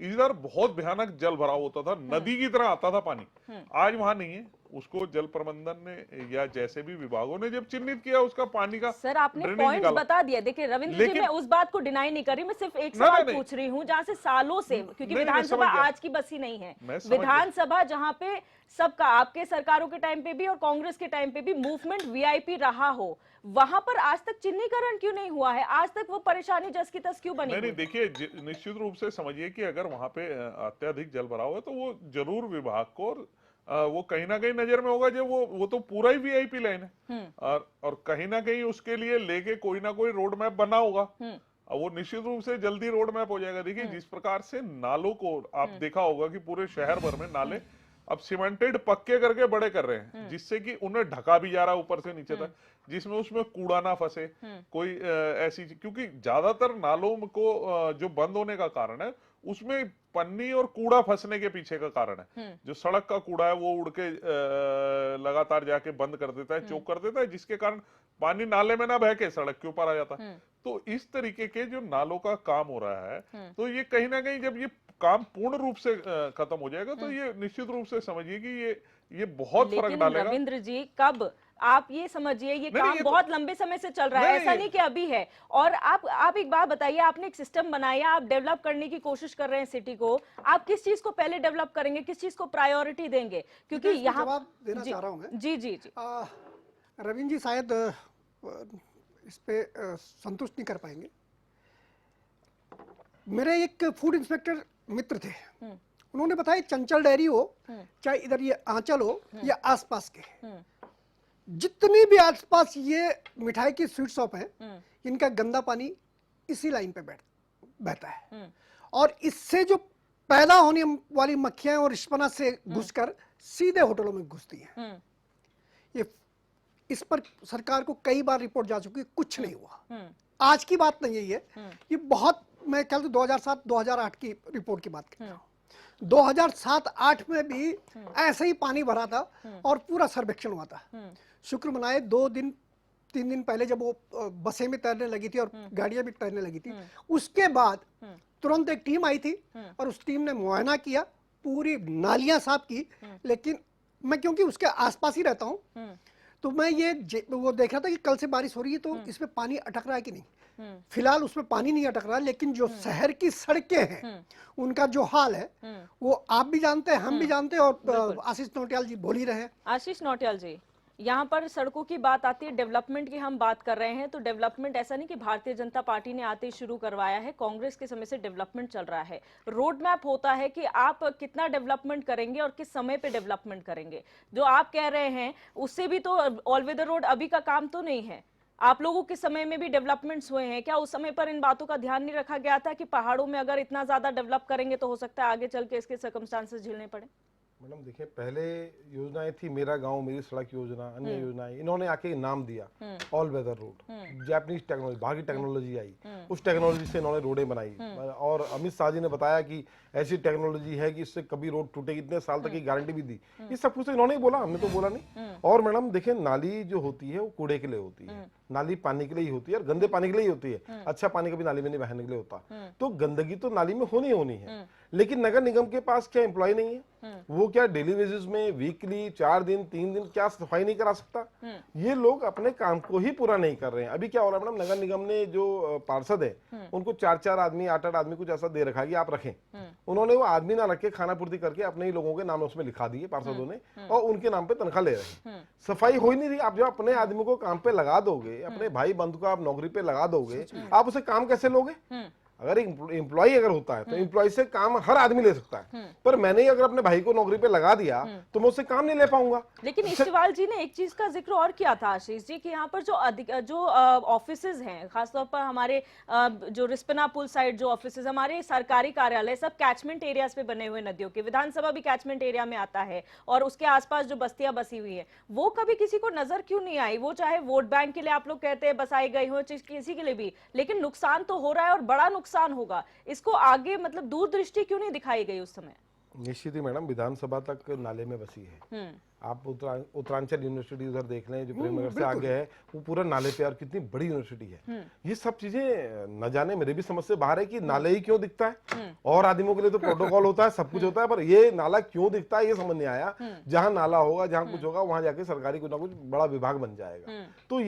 इधर बहुत भयानक जल भराव होता था, नदी की तरह आता था पानी। आज वहां नहीं है। उसको जल प्रबंधन ने या जैसे भी विभागों ने जब चिन्हित किया, उसका पानी का सर आपने ड्रेनेज पॉइंट निकाला। बता दिया। देखिए रविंद्र जी, लेकिन- मैं उस बात को डिनाई नहीं कर रही, मैं सिर्फ एक नहीं, सवाल नहीं, पूछ रही हूँ जहाँ से सालों से, क्योंकि नहीं, मैं विधानसभा समझ गया। आज की बसी नहीं है, मैं समझ गया। विधानसभा जहाँ पे सबका, आपके सरकारों के टाइम पे भी और कांग्रेस के टाइम पे भी मूवमेंट वीआईपी रहा हो, वहां पर आज तक चिन्हीकरण क्यों नहीं हुआ है? आज तक वो परेशानी जस की तस क्यों बनी नहीं हुई? देखिए, निश्चित रूप से समझिए कि अगर वहां पे अत्यधिक जल भराव है तो वो जरूर विभाग को वो कहीं ना कहीं नजर में होगा। जो वो तो पूरा ही वीआईपी लाइन है, और कहीं ना कहीं उसके लिए लेके कोई ना कोई रोड मैप बना होगा। वो निश्चित रूप से जल्दी रोड मैप हो जाएगा। देखिए जिस प्रकार से नालों को आप देखा होगा कि पूरे शहर भर में नाले अब सीमेंटेड पक्के करके बड़े कर रहे हैं, जिससे कि उन्हें ढका भी जा रहा है ऊपर से नीचे तक, जिसमें उसमें कूड़ा ना फंसे, कोई ऐसी क्योंकि ज्यादातर नालों को जो बंद होने का कारण है उसमें पन्नी और कूड़ा फंसने के पीछे का कारण है। जो सड़क का कूड़ा है वो उड़ के लगातार जाके बंद कर देता है, चोक कर देता है, जिसके कारण पानी नाले में ना बह के सड़क के ऊपर आ जाता है। तो इस तरीके के जो नालों का काम हो रहा है, तो ये कहीं ना कहीं जब ये काम पूर्ण रूप से खत्म हो जाएगा तो ये निश्चित रूप से समझिए कि ये बहुत फर्क लेकिन डालेगा। रविंद्र जी, कब आप ये समझिए, ये काम ये तो- बहुत लंबे समय से चल रहा है, नहीं, ऐसा नहीं कि अभी है। और आप एक बात बताइए, आपने एक सिस्टम बनाया, आप डेवलप करने की कोशिश कर रहे हैं सिटी को, आप किस चीज को पहले डेवलप करेंगे, किस चीज को प्रायोरिटी देंगे? क्योंकि इसमें यहाँ जवाब देना चाह रहा हूं मैं। जी जी जी। रविंद्र जी शायद इस पे संतुष्ट नहीं कर पाएंगे। मेरे एक फूड इंस्पेक्टर मित्र थे, उन्होंने बताया चंचल डेयरी हो, चाहे इधर ये आंचल हो या आसपास के, जितनी भी आसपास ये मिठाई की स्वीट शॉप है, इनका गंदा पानी इसी लाइन पे बहता है, और इससे जो पैदा होने वाली मक्खियां और रिश्पना से घुसकर सीधे होटलों में घुसती हैं। ये इस पर सरकार को कई बार रिपोर्ट जा चुकी है, कुछ नहीं हुआ। आज की बात नहीं है ये बहुत, मैं कल 2007-2008 की रिपोर्ट की बात कर रहा हूँ। 2007-8 में भी ऐसे ही पानी भरा था और पूरा सर्वेक्षण हुआ था। शुक्र मनाए 2-3 दिन पहले जब वो बसें में तैरने लगी थी और गाड़ियां भी तैरने लगी थी, उसके बाद तुरंत एक टीम आई थी और उस टीम ने मुआयना किया, पूरी नालियां साफ की। लेकिन मैं क्योंकि उसके आसपास ही रहता हूँ, तो मैं वो देख रहा था कि कल से बारिश हो रही है, तो इसमें पानी अटक रहा है कि नहीं। फिलहाल उसमें पानी नहीं अटक रहा, लेकिन जो शहर की सड़कें हैं उनका जो हाल है वो आप भी जानते हैं, हम भी जानते हैं, और आशीष नौटियाल जी बोल ही रहे हैं। आशीष नौटियाल जी, यहाँ पर सड़कों की बात आती है, डेवलपमेंट की हम बात कर रहे हैं, तो डेवलपमेंट ऐसा नहीं कि भारतीय जनता पार्टी ने आते ही शुरू करवाया है, कांग्रेस के समय से डेवलपमेंट चल रहा है। रोड मैप होता है कि आप कितना डेवलपमेंट करेंगे और किस समय पे डेवलपमेंट करेंगे। जो आप कह रहे हैं उससे भी तो ऑल वेदर रोड अभी का काम तो नहीं है। आप लोगों के समय में भी डेवलपमेंट्स हुए हैं, क्या उस समय पर इन बातों का ध्यान नहीं रखा गया था कि पहाड़ों में अगर इतना ज्यादा डेवलप करेंगे तो हो सकता है आगे चल के इसके सर्कमस्टांसेस झेलने पड़े? मैडम देखिए, पहले योजनाएं थी मेरा गांव मेरी सड़क योजना, अन्य योजनाएं, इन्होंने आके नाम दिया all weather road. Japanese technology, बाहरी टेक्नोलॉजी आई, उस टेक्नोलॉजी से इन्होंने रोडें बनाई। और अमित शाह जी ने बताया कि ऐसी टेक्नोलॉजी है कि इससे कभी रोड टूटेगी, इतने साल तक की गारंटी भी दी। ये सब कुछ इन्होंने ही बोला, हमने तो बोला नहीं। और मैडम देखिए, नाली जो होती है वो कूड़े के लिए होती है, नाली पानी के लिए ही होती है, और गंदे पानी के लिए ही होती है। अच्छा पानी कभी नाली में नहीं बहने के लिए होता। तो गंदगी तो नाली में होनी है, लेकिन नगर निगम के पास क्या एम्प्लॉय नहीं है? वो क्या डेली बेसिस में वीकली 4 दिन 3 दिन क्या सफाई नहीं करा सकता? ये लोग अपने काम को ही पूरा नहीं कर रहे हैं। अभी क्या हो रहा है मैडम, नगर निगम ने जो पार्षद है उनको 4-4 आदमी 8-8 आदमी कुछ ऐसा दे रखा है कि आप रखें। उन्होंने वो आदमी ना रख के खाना पूर्ति करके अपने ही लोगों के नाम उसमें लिखा दिए पार्षदों ने, और उनके नाम पे तनख्वाह ले रहे हैं। सफाई हो ही नहीं रही। आप जब अपने आदमी को काम पे लगा दोगे, अपने भाई बंधु को आप नौकरी पे लगा दोगे, आप उसे काम कैसे लोगे? अगर एम्प्लॉय अगर होता है तो एम्प्लॉय से काम हर आदमी ले सकता है, पर मैंने अगर अपने भाई को नौकरी पे लगा दिया तो मैं उससे काम नहीं ले पाऊंगा। लेकिन इस्तेवाल जी ने एक चीज का जिक्र और किया था आशीष जी, कि यहाँ पर जो ऑफिसेज हैं, खासतौर पर हमारे जो रिस्पना पुल साइड जो ऑफिसेज, हमारे सरकारी कार्यालय सब कैचमेंट एरियाज पे बने हुए नदियों के, विधानसभा भी कैचमेंट एरिया में आता है, और उसके आसपास जो बस्तियां बसी हुई है, वो कभी किसी को नजर क्यों नहीं आई? वो चाहे वोट बैंक के लिए आप लोग कहते हैं बसाई गई हो, किसी के लिए भी, लेकिन नुकसान तो हो रहा है और बड़ा नुकसान होगा। इसको आगे मतलब दूरदृष्टि क्यों नहीं दिखाई गई उस समय? निश्चित ही मैडम, विधानसभा तक नाले में बसी है। आप उत्तरांचल यूनिवर्सिटी उधर देख लें जो प्रेमनगर से आगे है, वो पूरा नाले पे, और कितनी बड़ी यूनिवर्सिटी है। ये सब चीजें न जाने मेरे भी समझ से बाहर है कि नाले ही क्यों दिखता है। और आदमियों के लिए तो प्रोटोकॉल होता है, सब कुछ होता है, पर ये नाला क्यों दिखता है ये समझ नहीं आया। जहाँ नाला होगा, जहाँ कुछ होगा, वहां जाके सरकारी कुछ ना कुछ बड़ा विभाग बन जाएगा। तो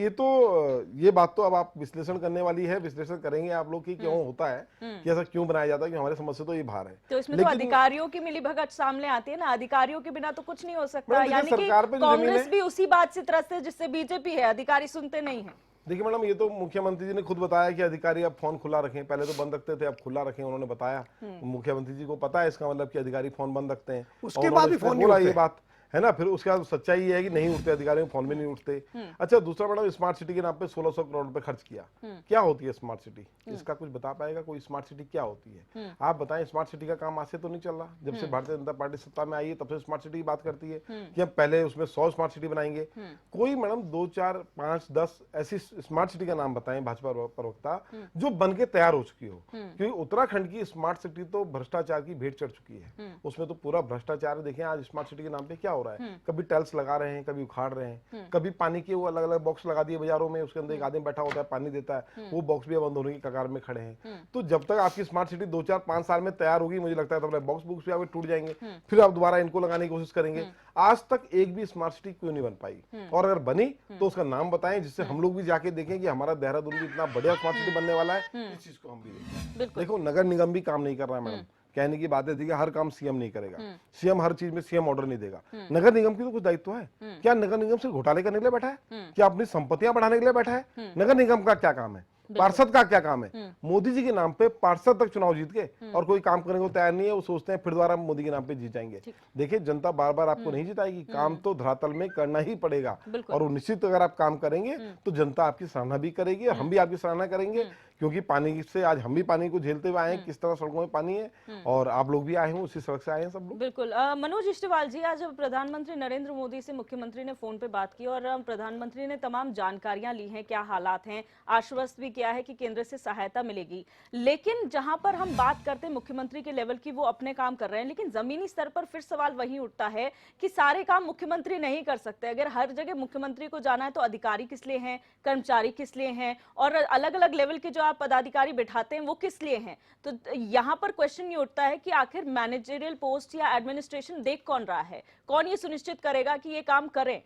ये बात तो अब आप विश्लेषण करने वाली है, विश्लेषण करेंगे आप लोग कि क्यों होता है, कि ऐसा क्यों बनाया जाता है, कि हमारे समझ से तो ये बाहर है। तो इसमें तो अधिकारियों की मिलीभगत सामने आती है ना, अधिकारियों के बिना तो कुछ नहीं हो सकता। मैडम, यानी कि सरकार पे जो जमीन कांग्रेस है- भी उसी बात से त्रस्त है जिससे बीजेपी है, अधिकारी सुनते नहीं है। देखिए मैडम, ये तो मुख्यमंत्री जी ने खुद बताया कि अधिकारी अब फोन खुला रखें, पहले तो बंद रखते थे, अब खुला रखें, उन्होंने बताया। मुख्यमंत्री जी को पता है इसका मतलब कि अधिकारी फोन बंद रखते हैं। उसके और बाद भी उन्होंने फोन नहीं बोला उठते। ये बात है ना। फिर उसके बाद सच्चाई ये है कि नहीं उठते, अधिकारियों फोन में नहीं उठते। अच्छा, दूसरा मैडम, स्मार्ट सिटी के नाम पे 1600 करोड़ रुपए खर्च किया। क्या होती है स्मार्ट सिटी? इसका कुछ बता पाएगा कोई? स्मार्ट सिटी क्या होती है आप बताएं। स्मार्ट सिटी का काम आज से तो नहीं चल रहा, जब से भारतीय जनता पार्टी सत्ता में आई है तब से स्मार्ट सिटी की बात करती है कि हम पहले उसमें 100 स्मार्ट सिटी बनाएंगे। कोई मैडम 2, 4, 5, 10 ऐसी स्मार्ट सिटी का नाम बताएं भाजपा प्रवक्ता जो बन के तैयार हो चुकी हो। क्योंकि उत्तराखंड की स्मार्ट सिटी तो भ्रष्टाचार की भेंट चढ़ चुकी है, उसमें तो पूरा भ्रष्टाचार है। देखें आज स्मार्ट सिटी के नाम पे क्या हो रहा है, कभी टाइल्स लगा रहे हैं, कभी उखाड़ रहे हैं, कभी पानी के वो अलग अलग बॉक्स लगा दिए बाजारों में, उसके अंदर एक आदमी बैठा होता है, पानी देता है, वो बॉक्स भी बंद होने की कगार में खड़े हैं। तो जब तक आपकी स्मार्ट सिटी 2, 4, 5 साल में तैयार होगी, मुझे लगता है तब बॉक्स बुक्स भी आपके टूट जाएंगे, फिर आप दोबारा इनको लगाने की कोशिश करेंगे। आज तक एक भी स्मार्ट सिटी क्यों नहीं बन पाई? और अगर बनी तो उसका नाम बताएं, जिससे हम लोग भी जाके देखें कि हमारा देहरादून भी इतना बढ़िया स्मार्ट सिटी बनने वाला है। इस चीज को हम भी देखें। देखो, नगर निगम भी काम नहीं कर रहा है मैडम। कहने की बात है थी कि हर काम सीएम नहीं करेगा, सीएम हर चीज में सीएम ऑर्डर नहीं देगा। नगर निगम की तो कुछ दायित्व है क्या? नगर निगम सिर्फ घोटाले करने के लिए बैठा है क्या? अपनी संपत्तियां बढ़ाने के लिए बैठा है? नगर निगम का क्या काम है? पार्षद का क्या काम है? मोदी जी के नाम पे पार्षद तक चुनाव जीत के और कोई काम करने को तैयार नहीं है। वो सोचते हैं फिर दोबारा मोदी के नाम पे जीत जाएंगे। देखिए, जनता बार बार आपको नहीं जिताएगी, काम तो धरातल में करना ही पड़ेगा। और वो निश्चित अगर आप काम करेंगे तो जनता आपकी सराहना भी करेगी और हम भी आपकी सराहना करेंगे। क्योंकि पानी से आज हम भी पानी को झेलते हुए आए हैं, किस तरह सड़कों में पानी है, और आप लोग भी आए हैं उसी सड़क से आए हैं सब लोग। बिल्कुल। मनोज इष्टवाल जी, आज प्रधानमंत्री नरेंद्र मोदी से मुख्यमंत्री ने फोन पे बात की और प्रधानमंत्री ने तमाम जानकारियां ली हैं, क्या हालात हैं, आश्वस्त भी किया है कि केंद्र से सहायता मिलेगी। लेकिन जहां पर हम बात करते हैं मुख्यमंत्री के लेवल की, वो अपने काम कर रहे हैं, लेकिन जमीनी स्तर पर फिर सवाल वही उठता है कि सारे काम मुख्यमंत्री नहीं कर सकते। अगर हर जगह मुख्यमंत्री को जाना है तो अधिकारी किस लिए हैं, कर्मचारी किस लिए हैं, और अलग अलग लेवल के जो आप पदाधिकारी बिठाते हैं वो किस लिए हैं? तो यहाँ पर क्वेश्चन ये उठता है कि आखिर मैनेजरियल पोस्ट या एडमिनिस्ट्रेशन देख कौन रहा है? कौन ये सुनिश्चित करेगा कि ये काम करें?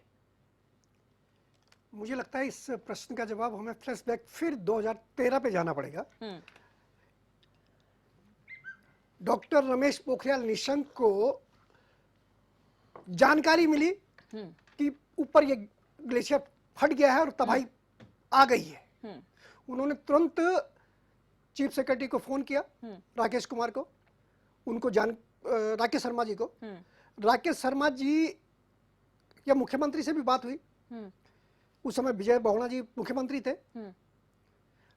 मुझे लगता है इस प्रश्न का जवाब हमें फ्लैशबैक फिर 2013 पे जाना पड़ेगा। डॉक्टर रमेश पोखरियाल निशंक को जानकारी मिली कि ऊपर ये ग्लेशियर फट गया है और तबाही आ गई है। उन्होंने तुरंत चीफ सेक्रेटरी को फोन किया, राकेश कुमार को, उनको राकेश शर्मा जी को। राकेश शर्मा जी या मुख्यमंत्री से भी बात हुई। उस समय विजय बहुगुणा जी मुख्यमंत्री थे।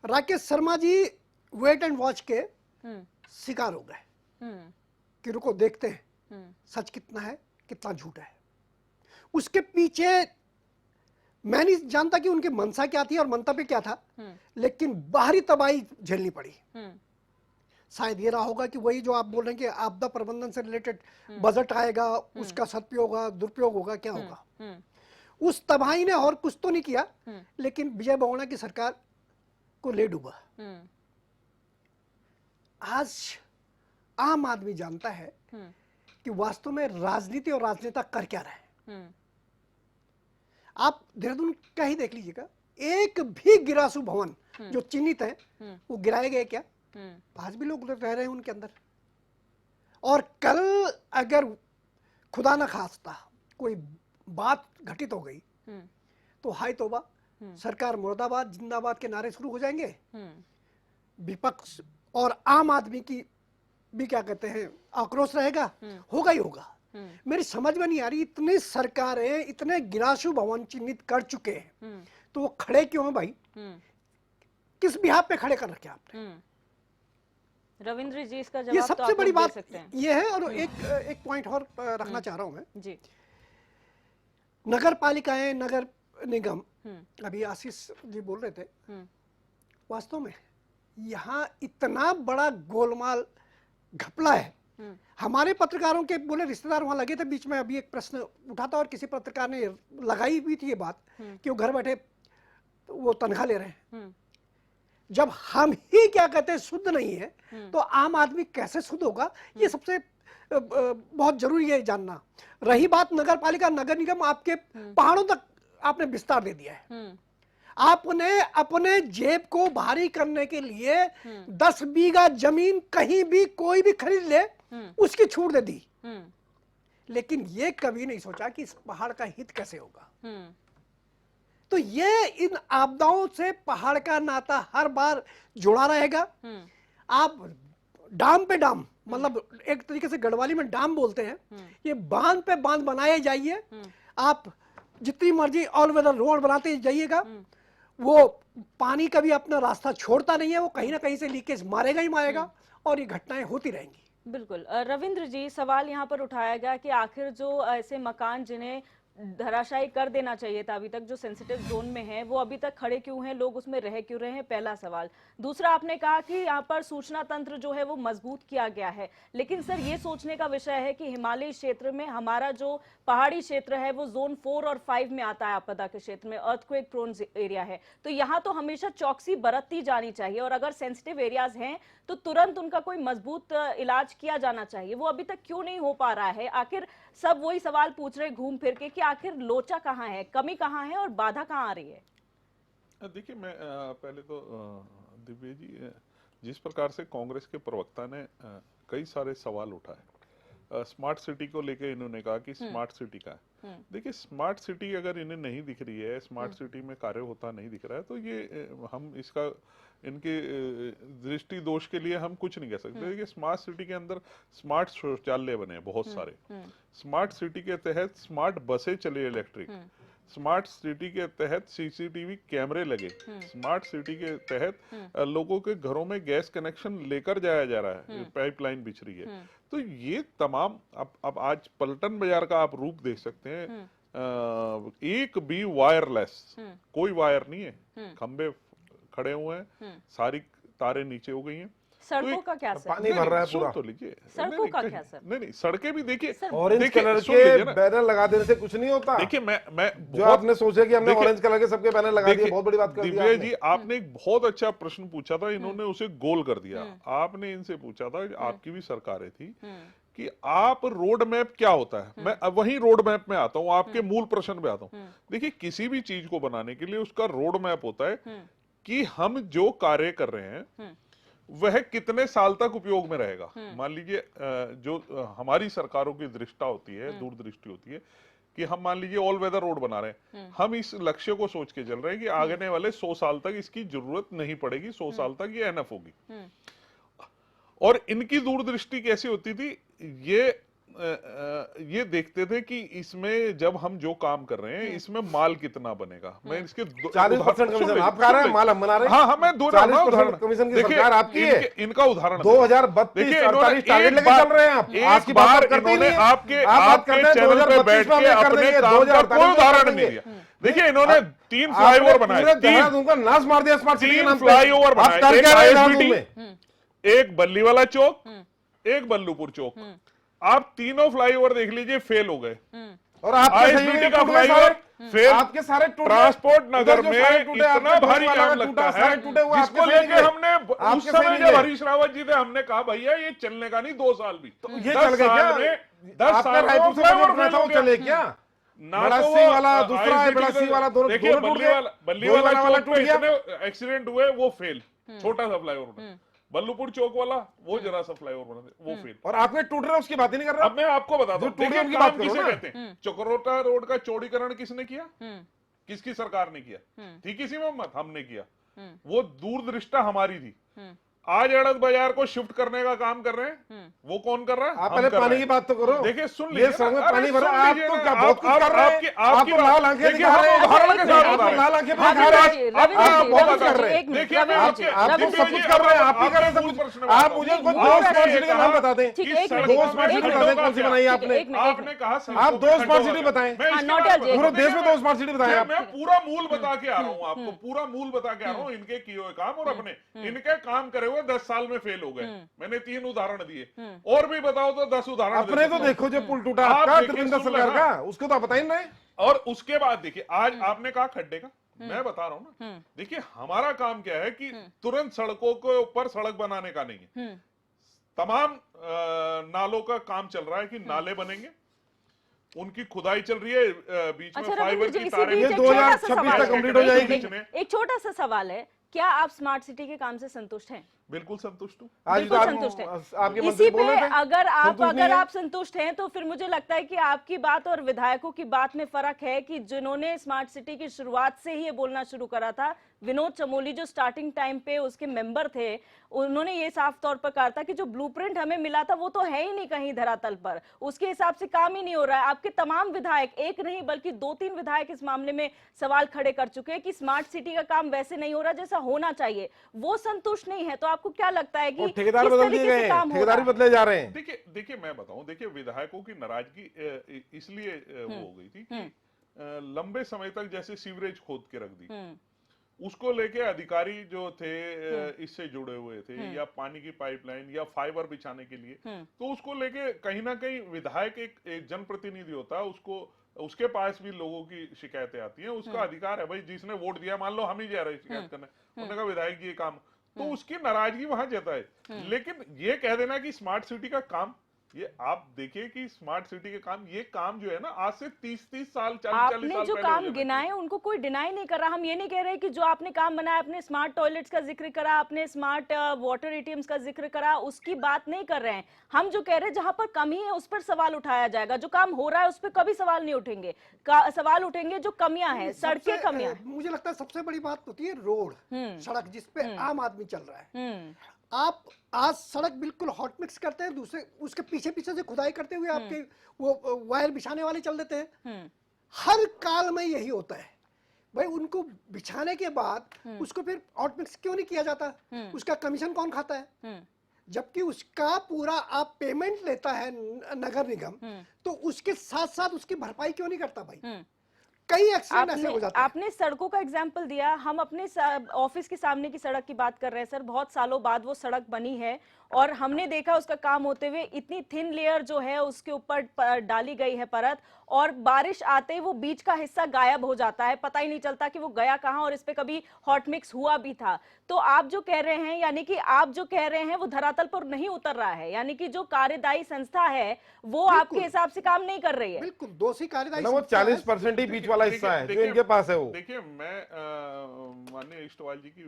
Rakesh Sharma ji wait and watch के शिकार हो गए कि रुको देखते हैं सच कितना है, कितना झूठ है। उसके पीछे मैं नहीं जानता कि उनकी मंशा क्या थी और मंतव्य क्या था, लेकिन बाहरी तबाही झेलनी पड़ी। शायद ये रहा होगा कि वही जो आप बोल रहे हैं कि आपदा प्रबंधन से रिलेटेड बजट आएगा, उसका सदुपयोग होगा, दुरुपयोग होगा, क्या होगा। उस तबाही ने और कुछ तो नहीं किया, लेकिन विजय बहुगुणा की सरकार को ले डूबा। आज आम आदमी जानता है कि वास्तव में राजनीति और राजनेता कर क्या रहे हैं। आप देहरादून का ही देख लीजिएगा, एक भी गिरासू भवन जो चिन्हित है वो गिराए गए क्या? आज भी लोग रह रहे हैं उनके अंदर। और कल अगर खुदा न खास्ता कोई बात घटित हो गई तो हाय तौबा, सरकार मुर्दाबाद जिंदाबाद के नारे शुरू हो जाएंगे। विपक्ष और आम आदमी की भी क्या कहते हैं आक्रोश रहेगा, होगा ही होगा। मेरी समझ में नहीं आ रही, इतनी सरकारें इतने गिरासू भवन चिन्हित कर चुके हैं तो वो खड़े क्यों हैं भाई? किस बिहाफ पे खड़े कर रखे आपने? रविंद्र जी, इसका ये जवाब तो सबसे आप बड़ी लोग दे बात सकते हैं। ये है। और एक पॉइंट और रखना चाह रहा हूं मैं जी। नगर पालिकाएं, नगर निगम, अभी आशीष जी बोल रहे थे, वास्तव में यहाँ इतना बड़ा गोलमाल घपला है हमारे पत्रकारों के बोले रिश्तेदार वहां लगे थे, बीच में अभी एक प्रश्न उठा था और किसी पत्रकार ने लगाई भी थी ये बात कि वो घर बैठे वो तनख्वाह ले रहे हैं। जब हम ही क्या कहते हैं शुद्ध नहीं है तो आम आदमी कैसे शुद्ध होगा, ये सबसे बहुत जरूरी है जानना। रही बात नगर पालिका नगर निगम, आपके पहाड़ों तक आपने विस्तार दे दिया है। आपने अपने जेब को भारी करने के लिए 10 बीघा जमीन कहीं भी कोई भी खरीद ले उसकी छूट दे दी, लेकिन ये कभी नहीं सोचा कि इस पहाड़ का हित कैसे होगा। तो ये इन आपदाओं से पहाड़ का नाता हर बार जुड़ा रहेगा। आप डाम पे डाम, मतलब एक तरीके से गढ़वाली में डाम बोलते हैं, ये बांध पे बांध बनाए जाइए, आप जितनी मर्जी ऑल वेदर रोड बनाते जाइएगा, वो पानी कभी अपना रास्ता छोड़ता नहीं है, वो कहीं ना कहीं से लीकेज मारेगा ही मारेगा और ये घटनाएं होती रहेंगी। बिल्कुल। रविंद्र जी, सवाल यहाँ पर उठाया गया कि आखिर जो ऐसे मकान जिन्हें धराशायी कर देना चाहिए था अभी तक, जो सेंसिटिव जोन में है, वो अभी तक खड़े क्यों हैं, लोग उसमें रह क्यों रहे हैं, पहला सवाल। दूसरा, आपने कहा कि यहाँ पर सूचना तंत्र जो है वो मजबूत किया गया है, लेकिन सर ये सोचने का विषय है कि हिमालयी क्षेत्र में हमारा जो पहाड़ी क्षेत्र है वो जोन 4 और 5 में आता है, आपदा के क्षेत्र में अर्थक्वेक प्रोन एरिया है, तो यहाँ तो हमेशा चौकसी बरतती जानी चाहिए और अगर सेंसिटिव एरियाज हैं तो तुरंत उनका कोई मजबूत इलाज किया जाना चाहिए। वो अभी तक क्यों नहीं हो पा रहा है? आखिर सब वही सवाल पूछ रहे घूम फिर के कि आखिर लोचा कहाँ है, कमी कहाँ है और बाधा कहाँ आ रही है? देखिए, मैं पहले तो दिव्य जी, जिस प्रकार से कांग्रेस के प्रवक्ता ने कई सारे सवाल उठाए, स्मार्ट सिटी को लेके इन्होंने कहा कि स्मार्ट सिटी का है। देखिए, स्मार्ट सिटी अगर इन्हें नहीं दिख रही है, स्मार्ट सिटी में कार्य होता नहीं दिख रहा है, तो ये हम इसका इनके दृष्टि दोष के लिए हम कुछ नहीं कह सकते। देखिए, स्मार्ट सिटी के अंदर स्मार्ट शौचालय बने हैं बहुत सारे, स्मार्ट सिटी के तहत स्मार्ट बसें चले इलेक्ट्रिक, स्मार्ट सिटी के तहत सीसीटीवी कैमरे लगे, स्मार्ट सिटी के तहत लोगों के घरों में गैस कनेक्शन लेकर जाया जा रहा है, पाइपलाइन बिछ रही है। तो ये तमाम अब आज पलटन बाजार का आप रूप देख सकते हैं, एक भी वायरलेस, कोई वायर नहीं है, खंबे खड़े हुए हैं, सारी तारें नीचे हो गई हैं। सड़कों का क्या सर? पानी भर रहा है पूरा। तो लीजिए, सड़कों का क्या सर? नहीं, सड़कें भी देखिए, ऑरेंज देखिए, कलर सुन लीजिए के ना। बैनर लगा देने से कुछ नहीं होता। देखिए, मैं जो आपने सोचा कि हमने देखिए, ऑरेंज कलर के सबके बैनर लगा दिए, बहुत बड़ी बात कर दी दिव्या आपने। जी, आपने एक बहुत अच्छा प्रश्न पूछा था, इन्होंने उसे गोल कर दिया। आपने इनसे पूछा था, आपकी भी सरकारें थी, कि आप रोड मैप क्या होता है। मैं अब वही रोड मैप में आता हूँ, आपके मूल प्रश्न पे आता हूँ। देखिए, किसी भी चीज को बनाने के लिए उसका रोड मैप होता है कि हम जो कार्य कर रहे हैं वह कितने साल तक उपयोग में रहेगा। मान लीजिए, जो हमारी सरकारों की दृष्टा होती है, दूरदृष्टि होती है, कि हम मान लीजिए ऑल वेदर रोड बना रहे हैं, हम इस लक्ष्य को सोच के चल रहे हैं कि आगे वाले 100 साल तक इसकी जरूरत नहीं पड़ेगी, 100 साल तक ये एनफ होगी। और इनकी दूरदृष्टि कैसी होती थी, ये देखते थे कि इसमें जब हम जो काम कर रहे हैं इसमें माल कितना बनेगा। मैं इसके 40% कमीशन आप खा रहे हैं, माल हम बना रहे हैं। हाँ, मैं 40% कमीशन की सरकार आपकी है। इनका उदाहरण 2032-48 टारगेट लेके चल रहे हैं आप। आज की बात करते ही नहीं, आपके करते हैं चैनल पे बैठ के अपने काम का कोई उदाहरण नहीं दिया। देखिए, इन्होंने 3 फ्लाईओवर बनाए, 3 नाश मार दिया स्मार्ट सिटी के नाम पे। फ्लाईओवर आप बनाए, कर एक क्या रहे हैं ISBT, में? एक बल्लीवाला चौक, एक बल्लूपुर चौक। आप तीनों फ्लाईओवर देख लीजिए, फेल हो गए। और आपके ISBT का फ्लाईओवर फेल, आपके सारे टूटे। ट्रांसपोर्ट नगर में टूटे, इतना आपके भारी वाला काम टूटा, लगता है, सारे टूटे हुए जिसको आपके लेके सही हमने उस आपके समय सही जब नहीं हरीश रावत जी थे, हमने कहा भैया ये चलने का नहीं, 2 साल भी। ये चल गए क्या? 10 साल में रायपुर से फ्लाईओवर बना था, वो चले क्या? ना बड़ा तो सी वो वाला, दूसरा है ISBT बड़ा सी वाला, दोनों देखिए, टूट गए। बल्ली वाला चौक टूट पे गया। इतने एक्सीडेंट हुए, वो फेल, छोटा सा फ्लाईओवर। बल्लूपुर चौक वाला वो जरा सा फ्लाईओवर बना, वो फेल। और आपने टूट रहे उसकी बात ही नहीं कर रहा। अब मैं आपको बताता हूँ, देखिए उनकी काम बात करो किसे ना। कहते हैं। चक्रोटा रोड का चौड़ीकरण किसने किया? किसकी सरकार ने किया? थी किसी में मत, हमने किया। वो दूरदृष्टा हमारी थी। आज अड़द बाजार को शिफ्ट करने का काम कर रहे हैं, वो कौन कर रहा है? आप पहले पानी की बात तो करो। देखिए, सुन ये लीजिए, सड़क में पानी भरा, आप तो क्या बहुत कुछ आप- कर रहे आपकी- हैं। आपकी आपको लाल आंखें देखिए, दिखा हम रहे हैं, उदाहरण के साथ आपको बता रहे हैं। लाल आंखें आप- दिखा रहे आप- हैं। आप- आप आप- बहुत आप- कुछ कर रहे हैं। देखिए, आप मैं आप आपके- तो सब कुछ दिव्या कर रहे हैं, जी, आप ही कर रहे हैं सब मूल कुछ। प्रश्न आप बताओ। मुझे नहीं, कुछ मूल दो प्रश्न स्मार्ट सिटी के नाम बता दें। ठीक, कि एक सड़कों मिनट, दो में स्मार्ट सिटी खड्डों बता दें, का कौन सी क्या? बनाई ठीक है, आपने? एक मिनट, आपने कहा सड़कों आप में दो स्मार्ट खड्डों सिटी का। बताएं। मैं इसके नोट बारे में अजय, पूरे बताता देश हूं। में 2 स्मार्ट सिटी बताएं आप। मैं पूरा मूल बता के आ रहा हूँ आपको, पूरा मूल बता के आ रहा हूँ, इनके किए हुए काम और अपने इनके काम करे हुए तो 10 साल में फेल हो गए। मैंने 3 उदाहरण दिए, और भी बताओ तो 10 उदाहरण अपने दे तो सकता हूं। देखो जो पुल टूटा आप आपका देखिए, त्रिवेंद्र सुन सरकार लेना। का, उसको तो आप बता ही नहीं रहे। और उसके बाद देखिए, आज आपने कहा खड्डे का, मैं बता रहा हूं ना, देखिए हमारा काम क्या है कि तुरंत सड़कों के ऊपर सड़क बनाने का नहीं है। तमाम नालों का काम चल रहा है कि नाले बनेंगे, उनकी खुदाई चल रही है, बीच में अच्छा फाइबर रविंद्र जी, की इसी तारें। बीच ये एक छोटा सा 2026 सवाल तक है। कंप्लीट हो जाएगी। एक छोटा सा सवाल है, क्या आप स्मार्ट सिटी के काम से संतुष्ट हैं? बिल्कुल संतुष्ट हूँ। आज बिल्कुल तो संतुष्ट है। आपके इसी मंत्री बोल पे रहे थे, अगर संतुष्ट नहीं है। आप संतुष्ट हैं तो फिर मुझे लगता है कि आपकी बात और विधायकों की बात में फर्क है कि जिन्होंने स्मार्ट सिटी की शुरुआत से ही ये बोलना शुरू करा था, विनोद चमोली जो स्टार्टिंग टाइम पे उसके मेंबर थे, उन्होंने ये साफ तौर पर कहा था कि जो ब्लूप्रिंट हमें मिला था वो तो है ही नहीं कहीं धरातल पर, उसके हिसाब से काम ही नहीं हो रहा है। आपके तमाम विधायक, एक नहीं बल्कि 2-3 विधायक इस मामले में सवाल खड़े कर चुके हैं कि स्मार्ट सिटी का काम वैसे नहीं हो रहा जैसा होना चाहिए, वो संतुष्ट नहीं है। तो आपको क्या लगता है कि और ठेकेदार किस बदल तरीके दिए से गए, काम हो ठेकेदार रहा भी है? बदले जा रहे हैं। देखिए मैं बताऊं, देखिए विधायकों की नाराजगी इसलिए वो हो गई थी कि लंबे समय तक जैसे सीवरेज खोद के रख दी, उसको लेके अधिकारी जो थे इससे जुड़े हुए थे, या पानी की पाइपलाइन या फाइबर बिछाने के लिए, तो उसको लेके कहीं ना कहीं विधायक एक जनप्रतिनिधि होता है, उसको उसके पास भी लोगों की शिकायतें आती हैं, उसका अधिकार है भाई, जिसने वोट दिया, मान लो हम ही जा रहे हैं शिकायत करने, उन्होंने कहा विधायक जी ये काम, तो उसकी नाराजगी वहां जताए। लेकिन ये कह देना कि स्मार्ट सिटी का काम, ये आप देखिए कि स्मार्ट सिटी के काम, ये काम जो है ना आज से 30-30 साल 40-40 आपने साल जो पहले हो काम जाना गिनाए उनको कोई डिनाई नहीं कर रहा। हम ये नहीं कह रहे कि जो आपने काम बनाया, आपने स्मार्ट टॉयलेट्स का जिक्र करा, आपने स्मार्ट वाटर एटीएम्स का जिक्र करा, उसकी बात नहीं कर रहे हैं। हम जो कह रहे हैं जहां पर कमी है उस पर सवाल उठाया जाएगा, जो काम हो रहा है उस पर कभी सवाल नहीं उठेंगे। सवाल उठेंगे जो कमियां हैं, सड़कें कमियां हैं। मुझे लगता है सबसे बड़ी बात होती है रोड, सड़क जिसपे आम आदमी चल रहा है। आप आज सड़क बिल्कुल हॉट मिक्स करते हैं, दूसरे उसके पीछे पीछे से खुदाई करते हुए आपके वो वायर बिछाने वाले चल देते हैं। हर काल में यही होता है भाई, उनको बिछाने के बाद उसको फिर हॉट मिक्स क्यों नहीं किया जाता? उसका कमीशन कौन खाता है? जबकि उसका पूरा आप पेमेंट लेता है नगर निगम, तो उसके साथ साथ उसकी भरपाई क्यों नहीं करता भाई? कई एक्सीडेंट ऐसे हो जाते हैं। आपने सड़कों का एग्जाम्पल दिया, हम अपने ऑफिस के सामने की सड़क की बात कर रहे हैं सर। बहुत सालों बाद वो सड़क बनी है और हमने देखा उसका काम होते हुए, इतनी थिन लेयर जो है उसके ऊपर डाली गई है परत, और बारिश आते ही वो बीच का हिस्सा गायब हो जाता है, पता ही नहीं चलता कि वो गया कहाँ, और इस पे कभी हॉट मिक्स हुआ भी था। तो आप जो कह रहे हैं, यानी कि आप जो कह रहे हैं वो धरातल पर नहीं उतर रहा है, यानी कि जो कार्यदायी संस्था है वो आपके हिसाब से काम नहीं कर रही है। बिल्कुल दोषी कार्यदायी वो 40% ही बीच वाला हिस्सा है जो इनके पास है। वो देखिए, मैं माननीय इष्टवाल जी की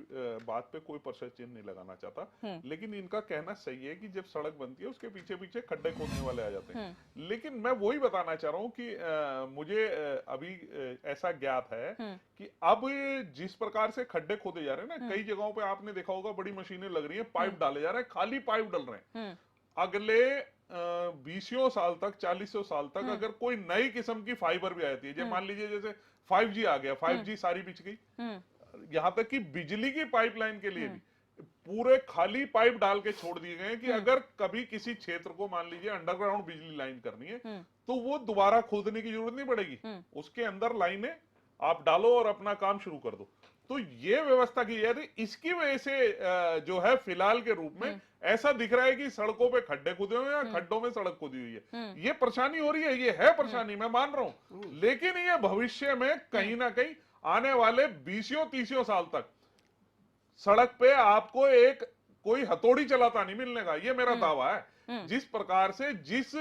बात पे कोई प्रश्न चिन्ह नहीं लगाना चाहता, लेकिन इनका कहना सही है कि जब सड़क बनती है उसके पीछे पीछे खड्डे खोदने वाले आ जाते हैं। लेकिन मैं वही बताना चाह रहा हूँ कि मुझे अभी ऐसा ज्ञात है कि अब जिस प्रकार से खड्डे खोदे जा रहे हैं ना, कई जगहों पे आपने देखा होगा बड़ी मशीनें लग रही हैं, पाइप डाले जा रहे हैं, खाली पाइप डल रहे हैं। अगले 20 साल तक, 40 साल तक अगर कोई नई किस्म की फाइबर भी आती है, जैसे मान लीजिए जैसे 5G आ गया, 5G सारी बिछ गई, यहां तक कि बिजली की पाइपलाइन के लिए भी पूरे खाली पाइप डाल के छोड़ दिए गए हैं कि अगर कभी किसी क्षेत्र को मान लीजिए अंडरग्राउंड बिजली लाइन करनी है तो वो दोबारा खोदने की जरूरत नहीं पड़ेगी, उसके अंदर लाइनें आप डालो और अपना काम शुरू कर दो। तो ये व्यवस्था की जा रही, इसकी वजह से जो है फिलहाल के रूप में ऐसा दिख रहा है कि सड़कों पे खड्डे खुदे हुए हैं, खड्डों में सड़क खुदी हुई है। ये परेशानी हो रही है, ये है परेशानी, मैं मान रहा हूं, लेकिन ये भविष्य में कहीं ना कहीं आने वाले 20-30 साल तक सड़क पे आपको एक कोई हथौड़ी चलाता नहीं मिलने का, ये मेरा दावा है। जिस प्रकार से जिस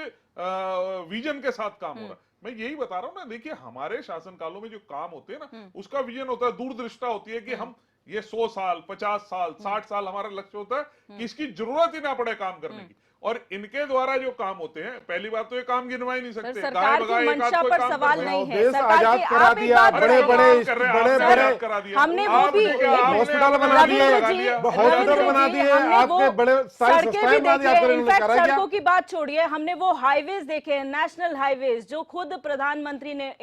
विजन के साथ काम हो रहा है, मैं यही बता रहा हूं ना। देखिए, हमारे शासन कालों में जो काम होते हैं ना, उसका विजन होता है, दूरदृष्टा होती है कि हम ये 100 साल 50 साल 60 साल हमारा लक्ष्य होता है कि इसकी जरूरत ही ना पड़े काम करने की। और इनके द्वारा जो काम होते हैं, पहली बात तो ये काम गिनवा ही नहीं सकते, सरकार की मंशा पर सवाल नहीं है। देश आजाद करा दिया, बड़े बड़े हमने वो भी हॉस्पिटल बना दिए, हॉस्पिटल बना दिए, आपके बड़े सारी सड़कें भी संस्थाएं बना दी, देखे। इनफैक्ट सड़कों की बात छोड़िए, हमने वो हाईवेज देखे हैं, नेशनल हाईवेज, जो खुद प्रधानमंत्री ने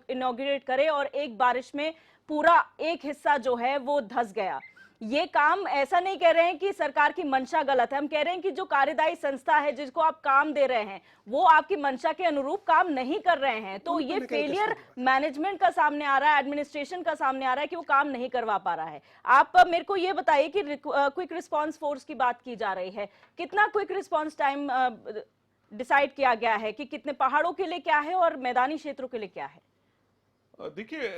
इनॉग्रेट करे और एक बारिश में पूरा एक हिस्सा जो है वो धंस गया। ये काम ऐसा नहीं कह रहे हैं कि सरकार की मंशा गलत है, हम कह रहे हैं कि जो कार्यदायी संस्था है जिसको आप काम दे रहे हैं वो आपकी मंशा के अनुरूप काम नहीं कर रहे हैं, तो ये फेलियर मैनेजमेंट का सामने आ रहा है, एडमिनिस्ट्रेशन का सामने आ रहा है कि वो काम नहीं करवा पा रहा है। आप मेरे को ये बताइए कि क्विक रिस्पांस फोर्स की बात की जा रही है, कितना क्विक रिस्पांस टाइम डिसाइड किया गया है कि कितने पहाड़ों के लिए क्या है और मैदानी क्षेत्रों के लिए क्या है? देखिए,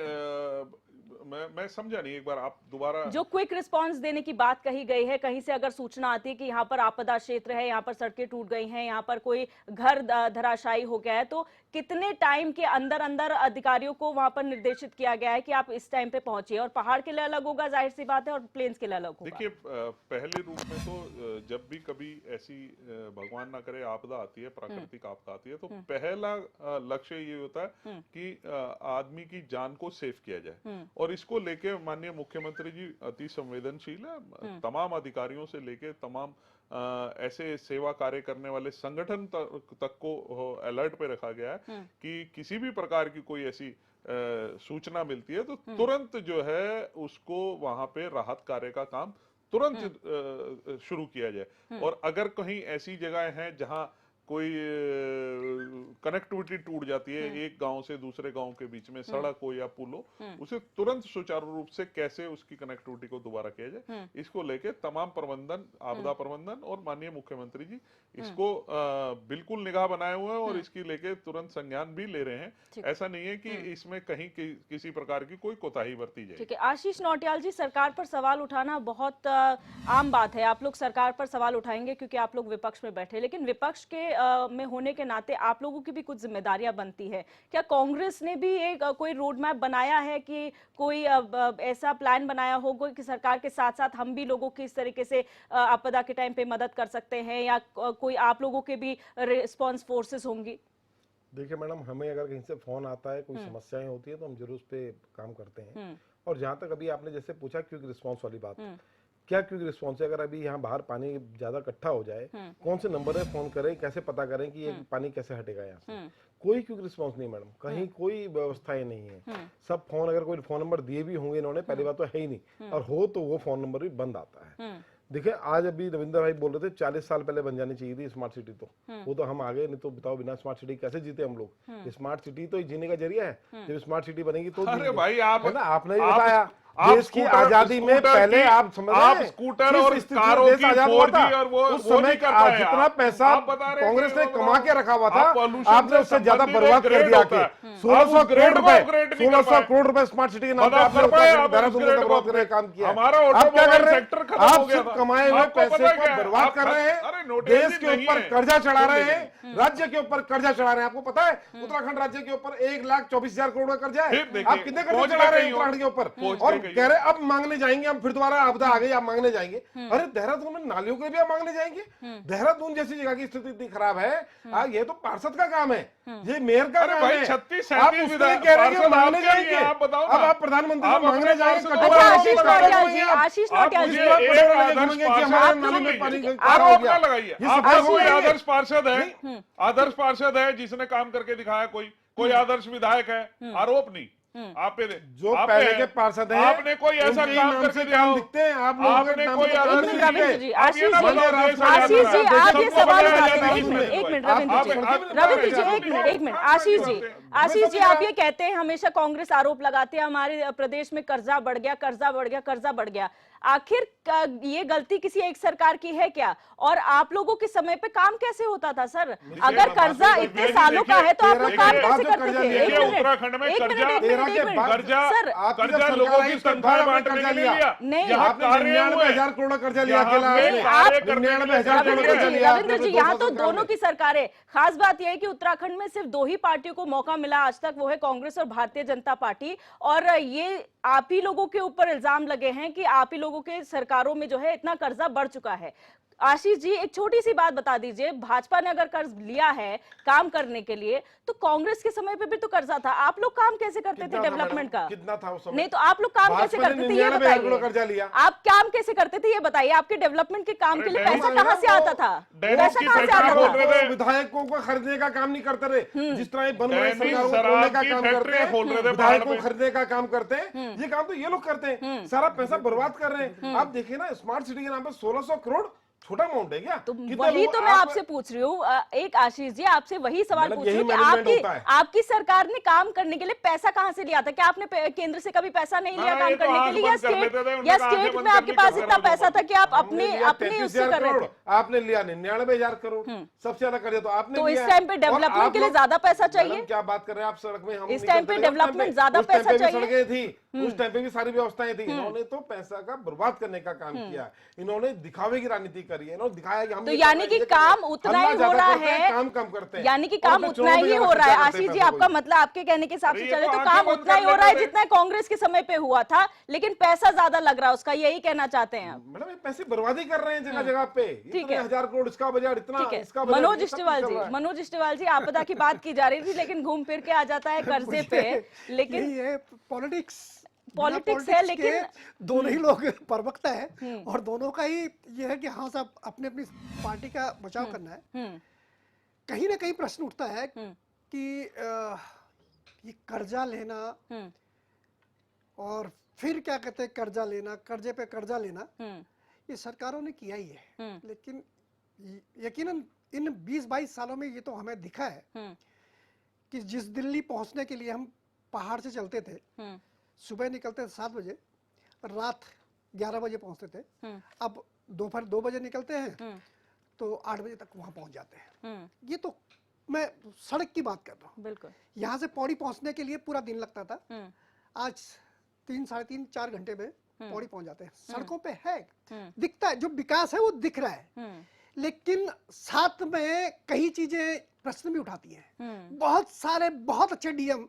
मैं समझा नहीं, एक बार आप दोबारा। जो क्विक रिस्पांस देने की बात कही गई है, कहीं से अगर सूचना आती है कि यहाँ पर आपदा क्षेत्र है, यहाँ पर सड़कें टूट गई हैं, यहाँ पर कोई घर धराशायी हो गया है, तो कितने टाइम के अंदर अंदर अधिकारियों को वहां पर निर्देशित किया गया है कि आप इस टाइम पे पहुंचिए? और पहाड़ के लिए अलग होगा, जाहिर सी बात है, और प्लेन्स के लिए अलग होगा। देखिए, पहले रूप में तो जब भी कभी ऐसी भगवान ना करे आपदा आती है, प्राकृतिक आपदा आती है, तो पहला लक्ष्य ये होता है कि आदमी की जान को सेव किया जाए, और इसको लेके माननीय मुख्यमंत्री जी अति संवेदनशील है। तमाम अधिकारियों से लेके तमाम ऐसे सेवा कार्य करने वाले संगठन तक को अलर्ट पे रखा गया है कि किसी भी प्रकार की कोई ऐसी सूचना मिलती है तो तुरंत जो है उसको वहां पे राहत कार्य का काम तुरंत शुरू किया जाए। और अगर कहीं ऐसी जगह हैं जहां कोई कनेक्टिविटी टूट जाती है, एक गांव से दूसरे गांव के बीच में सड़क हो या पुल हो, उसे तुरंत सुचारू रूप से कैसे उसकी कनेक्टिविटी को दोबारा किया जाए, इसको लेके तमाम प्रबंधन, आपदा प्रबंधन और माननीय मुख्यमंत्री जी इसको बिल्कुल निगाह बनाए हुए हैं और इसकी लेके तुरंत संज्ञान भी ले रहे हैं। ऐसा नहीं है कि इसमें कहीं किसी प्रकार की कोई कोताही बरती जाए। ठीक है, आशीष नौटियाल जी, सरकार पर सवाल उठाना बहुत आम बात है, आप लोग सरकार पर सवाल उठाएंगे क्योंकि आप लोग विपक्ष में बैठे, लेकिन विपक्ष के में होने के नाते आप लोगों की भी कुछ जिम्मेदारियां बनती है। क्या कांग्रेस ने भी एक कोई रोड मैप बनाया है कि कोई ऐसा प्लान बनाया होगा कि सरकार के साथ साथ हम भी लोगों की इस तरीके से आपदा के टाइम पे मदद कर सकते हैं, या कोई आप लोगों के भी रिस्पांस फोर्सेस होंगी? देखिए मैडम, हमें अगर कहीं से फोन आता है, कोई समस्याएं होती है तो हम जरूर उस पे काम करते हैं। और जहां तक अभी आपने जैसे पूछा क्विक रिस्पांस वाली बात, क्या क्विक रिस्पांस है? अगर अभी यहाँ बाहर पानी ज्यादा इकट्ठा हो जाए, कौन से नंबर है, फोन करें, कैसे पता करें कि ये पानी कैसे हटेगा यहाँ से? कोई क्विक रिस्पांस नहीं मैडम, कहीं कोई व्यवस्थाएं नहीं है। सब फोन, अगर कोई फोन नंबर दिए भी होंगे इन्होंने, पहली बात तो है ही नहीं, और हो तो वो फोन नंबर भी बंद आता है। देखिए, आज अभी रविंद्र भाई बोल रहे थे 40 साल पहले बन जानी चाहिए थी स्मार्ट सिटी, तो वो तो हम आ गए, नहीं तो बताओ बिना स्मार्ट सिटी कैसे जीते हम लोग? स्मार्ट सिटी तो जीने का जरिया है, जब स्मार्ट सिटी बनेगी तो अरे भाई, आप है ना, आपने ही बताया देश की आजादी में पहले आप समझ रहे हैं, स्कूटर और कारों की 4G और वो उस समय जितना पैसा कांग्रेस ने कमा के रखा हुआ था, आपने उससे ज्यादा बर्बाद कर दिया। 1600 करोड़ रुपए स्मार्ट सिटी के नाम पे आपने देहरादून में बर्बाद करने का काम किया। आप क्या कर रहे हैं? आप सिर्फ कमाए हुए पैसे को बर्बाद कर रहे हैं, देश के ऊपर कर्जा चढ़ा रहे हैं, राज्य के ऊपर कर्जा चढ़ा रहे हैं। आपको पता है उत्तराखंड राज्य के ऊपर 1,24,000 करोड़ का कर्जा है। आप कितने कर्जा चढ़ा रहे हैं उत्तराखंड के ऊपर? और कह रहे अब मांगने जाएंगे हम, फिर दोबारा आपदा आ गई, आप मांगने जाएंगे। अरे देहरादून में नालियों के भी आप मांगने जाएंगे? देहरादून जैसी जगह की स्थिति इतनी खराब है, ये तो पार्षद का काम है, ये मेयर का काम है। 36 आप उसके लिए कह रहे हैं मांगने जाएंगे? अब आप प्रधानमंत्री से मांगने जाएंगे? आशीष नौटियाल जी, आदर्श पार्षद है जिसने काम करके दिखाया, कोई आदर्श विधायक है, आरोप नहीं आप पे जो पहले के पार्षद हैं, आपने कोई ऐसा काम करके दिखाओ, दिखते हैं आप लोगों के नाम पे। आशीष जी, आप ये सवाल उठाते हैं, एक मिनट रविंद्र जी, एक मिनट आशीष जी, आप ये कहते हैं हमेशा कांग्रेस आरोप लगाते हैं हमारे प्रदेश में कर्जा बढ़ गया। आखिर ये गलती किसी एक सरकार की है क्या? और आप लोगों के समय पे काम कैसे होता था सर? अगर कर्जा इतने सालों का है तो आप लोग काम कैसे करते थे? उत्तराखंड में कर्जा लोगों की तनख्वाह बांटने के लिए लिया। नहीं, आपने 99,000 करोड़ कर्जा लिया अकेला, 99,000 करोड़ कर्जा लिया। रविंद्र जी, यहाँ तो दोनों की सरकारें, खास बात यह है कि उत्तराखंड में सिर्फ 2 ही पार्टियों को मौका मिला आज तक, वो है कांग्रेस और भारतीय जनता पार्टी। और ये आप ही लोगों के ऊपर इल्जाम लगे हैं कि आप ही लोगों के सरकारों में जो है इतना कर्जा बढ़ चुका है। आशीष जी, एक छोटी सी बात बता दीजिए, भाजपा ने अगर कर्ज लिया है काम करने के लिए, तो कांग्रेस के समय पे भी तो कर्जा था। आप लोग काम कैसे करते थे कितना था डेवलपमेंट मैडम? का? कितना था उस समय? नहीं तो आप लोग काम कैसे भाजपा ने करते थे ये 99,000 करोड़ कर्जा बताइए। लिया। आप काम कैसे करते थे ये बताइए। आपके डेवलपमेंट के काम के लिए अरे पैसा डेमो कहाँ से है ना, आता था? डेमो पैसा की कहाँ से सरकार आता बोल था? रहे थे। विधायकों को खरीदने का काम नहीं करते रहे, जिस तरह ये बन रहे दैनिक सरकारों को शराब खोलने का की काम करते फैक्ट्रियां खोल रहे थे हैं, पहाड़ विधायकों पे। को खरीदने का काम करते हैं, ये काम तो ये लोग करते हैं, सारा पैसा बर्बाद कर रहे हैं। आप देखिए ना, स्मार्ट सिटी के नाम पे 1600 करोड़ छोटा अमाउंट है क्या? तो कितने वही लोग- तो मैं आप- आपसे पूछ रही हूँ। एक आशीष जी, आपसे वही सवाल मैडम, पूछ रही यही हूँ कि मैनेजमेंट आपकी होता है। आपकी सरकार ने काम करने के लिए पैसा कहाँ से लिया था? क्या आपने केंद्र से कभी पैसा नहीं लिया हाँ, काम ये तो करने के आंख लिए, या बंद कर लेते थे, स्टेट उनने या कहा आंखें स्टेट बंद में कर आपके ली, पास कर इतना दो, पैसा था कि आप हमने अपने लिया अपने उससे 33,000 कर रहे करोड़, थे? आपने लिया 99,000 करोड़, सबसे ज्यादा कर दिया तो आपने तो लिया इस है। टाइम पे और डेवलपमेंट आप के लिए लोग- ज्यादा पैसा चाहिए? मैडम, क्या बात कर रहे हैं आप? सड़क में हम इस टाइम पे निकलते थे, उस टाइम डेवलपमेंट पे- ज्यादा उस टाइम पैसा पे भी चाहिए? सड़कें थी, उस टाइम पे भी सारी व्यवस्थाएं थी। इन्होंने तो पैसा का बर्बाद करने का काम किया, इन्होंने दिखावे की राजनीति करी है, इन्होंने दिखाया कि हम तो ये यानी कर कि रहे हैं, ये कर रहे काम हैं। उतना हल्ला ही हो ज्यादा रहा करते हैं, है, काम कम करते हैं। यानी कि और काम फिर उतना चुनाव में ही ज्यादा हो रहा है। खर्चा करते हैं आशीष जी, पैसों आपका को। मतलब, आपके कहने के हिसाब से अरे ये चले तो तो आंखें काम बंद उतना ही कर हो रहा है लेते थे। जितना कांग्रेस के समय पे हुआ था, लेकिन पैसा ज्यादा लग रहा है उसका, यही कहना चाहते हैं आप? मैडम, ये पैसे बर्बादी कर रहे हैं जगह जगह पे, इतने है। 1000 करोड़ इसका बजट, इतना ठीक है, इसका बजट, मनोज ये सब इस्टेवाल चल जी, रहा है। मनोज इस्टेवाल जी, आपदा की बात की जा रही थी, लेकिन घूम फिर के आ जाता है कर्जे पे। लेकिन यही है पॉलिटिक्स। पॉलिटिक्स है, लेकिन दोनों ही लोग प्रवक्ता है, और दोनों का ही ये है कि हाँ साहब, अपने अपनी पार्टी का बचाव करना है। कहीं ना कहीं प्रश्न उठता है कि ये कर्जा लेना और फिर क्या कहते हैं कर्जा लेना, कर्जे पे कर्जा लेना, ये सरकारों ने किया ही है। लेकिन यकीनन इन 20-22 सालों में ये तो हमें दिखा है कि जिस दिल्ली पहुंचने के लिए हम पहाड़ से चलते थे, सुबह निकलते थे 7 बजे, रात 11 बजे पहुंचते थे, अब दोपहर 2 बजे निकलते हैं तो 8 बजे तक वहां पहुंच जाते हैं। ये तो मैं सड़क की बात कर रहा हूँ। बिल्कुल। यहाँ से पौड़ी पहुंचने के लिए पूरा दिन लगता था, आज 3, साढ़े 3, 4 घंटे में पौड़ी पहुंच जाते हैं। सड़कों पे है, दिखता है, जो विकास है वो दिख रहा है, लेकिन साथ में कई चीजें प्रश्न भी उठाती हैं। बहुत सारे बहुत अच्छे डीएम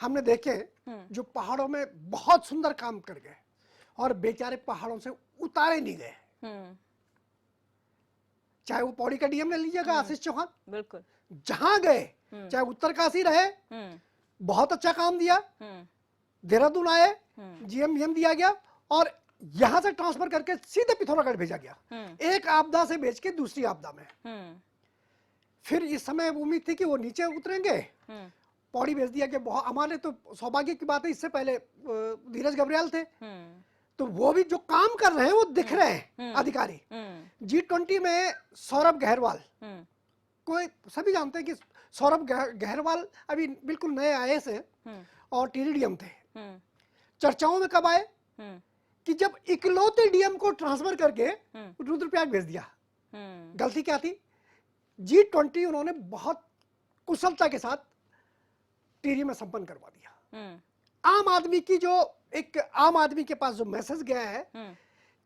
हमने देखे जो पहाड़ों में बहुत सुंदर काम कर गए और बेचारे पहाड़ों से उतारे नहीं गए। चाहे वो पौड़ी का डीएम ले लीजिएगा आशीष चौहान, बिल्कुल। जहां गए, चाहे उत्तरकाशी रहे, बहुत अच्छा काम दिया। देहरादून आए, जीएम दिया गया और यहां से ट्रांसफर करके सीधे पिथौरागढ़ भेजा गया, एक आपदा से भेज के दूसरी आपदा में। फिर इस समय उम्मीद थी कि वो नीचे उतरेंगे, पौड़ी भेज दिया कि बहुत हमारे तो सौभाग्य की बात है, इससे पहले धीरज घबरियाल थे, तो वो भी जो काम कर रहे हैं वो दिख रहे हैं अधिकारी। G20 में सौरभ गहरवाल, कोई सभी जानते हैं कि सौरभ गहरवाल अभी बिल्कुल नए आईएएस हैं और टीडीएम थे। चर्चाओं में कब आए कि जब इकलौते डीएम को ट्रांसफर करके रुद्रप्रयाग भेज दिया। गलती क्या थी? G20 उन्होंने बहुत कुशलता के साथ टीडी में संपन्न करवा दिया। आम आदमी की जो एक आम आदमी के पास जो मैसेज गया है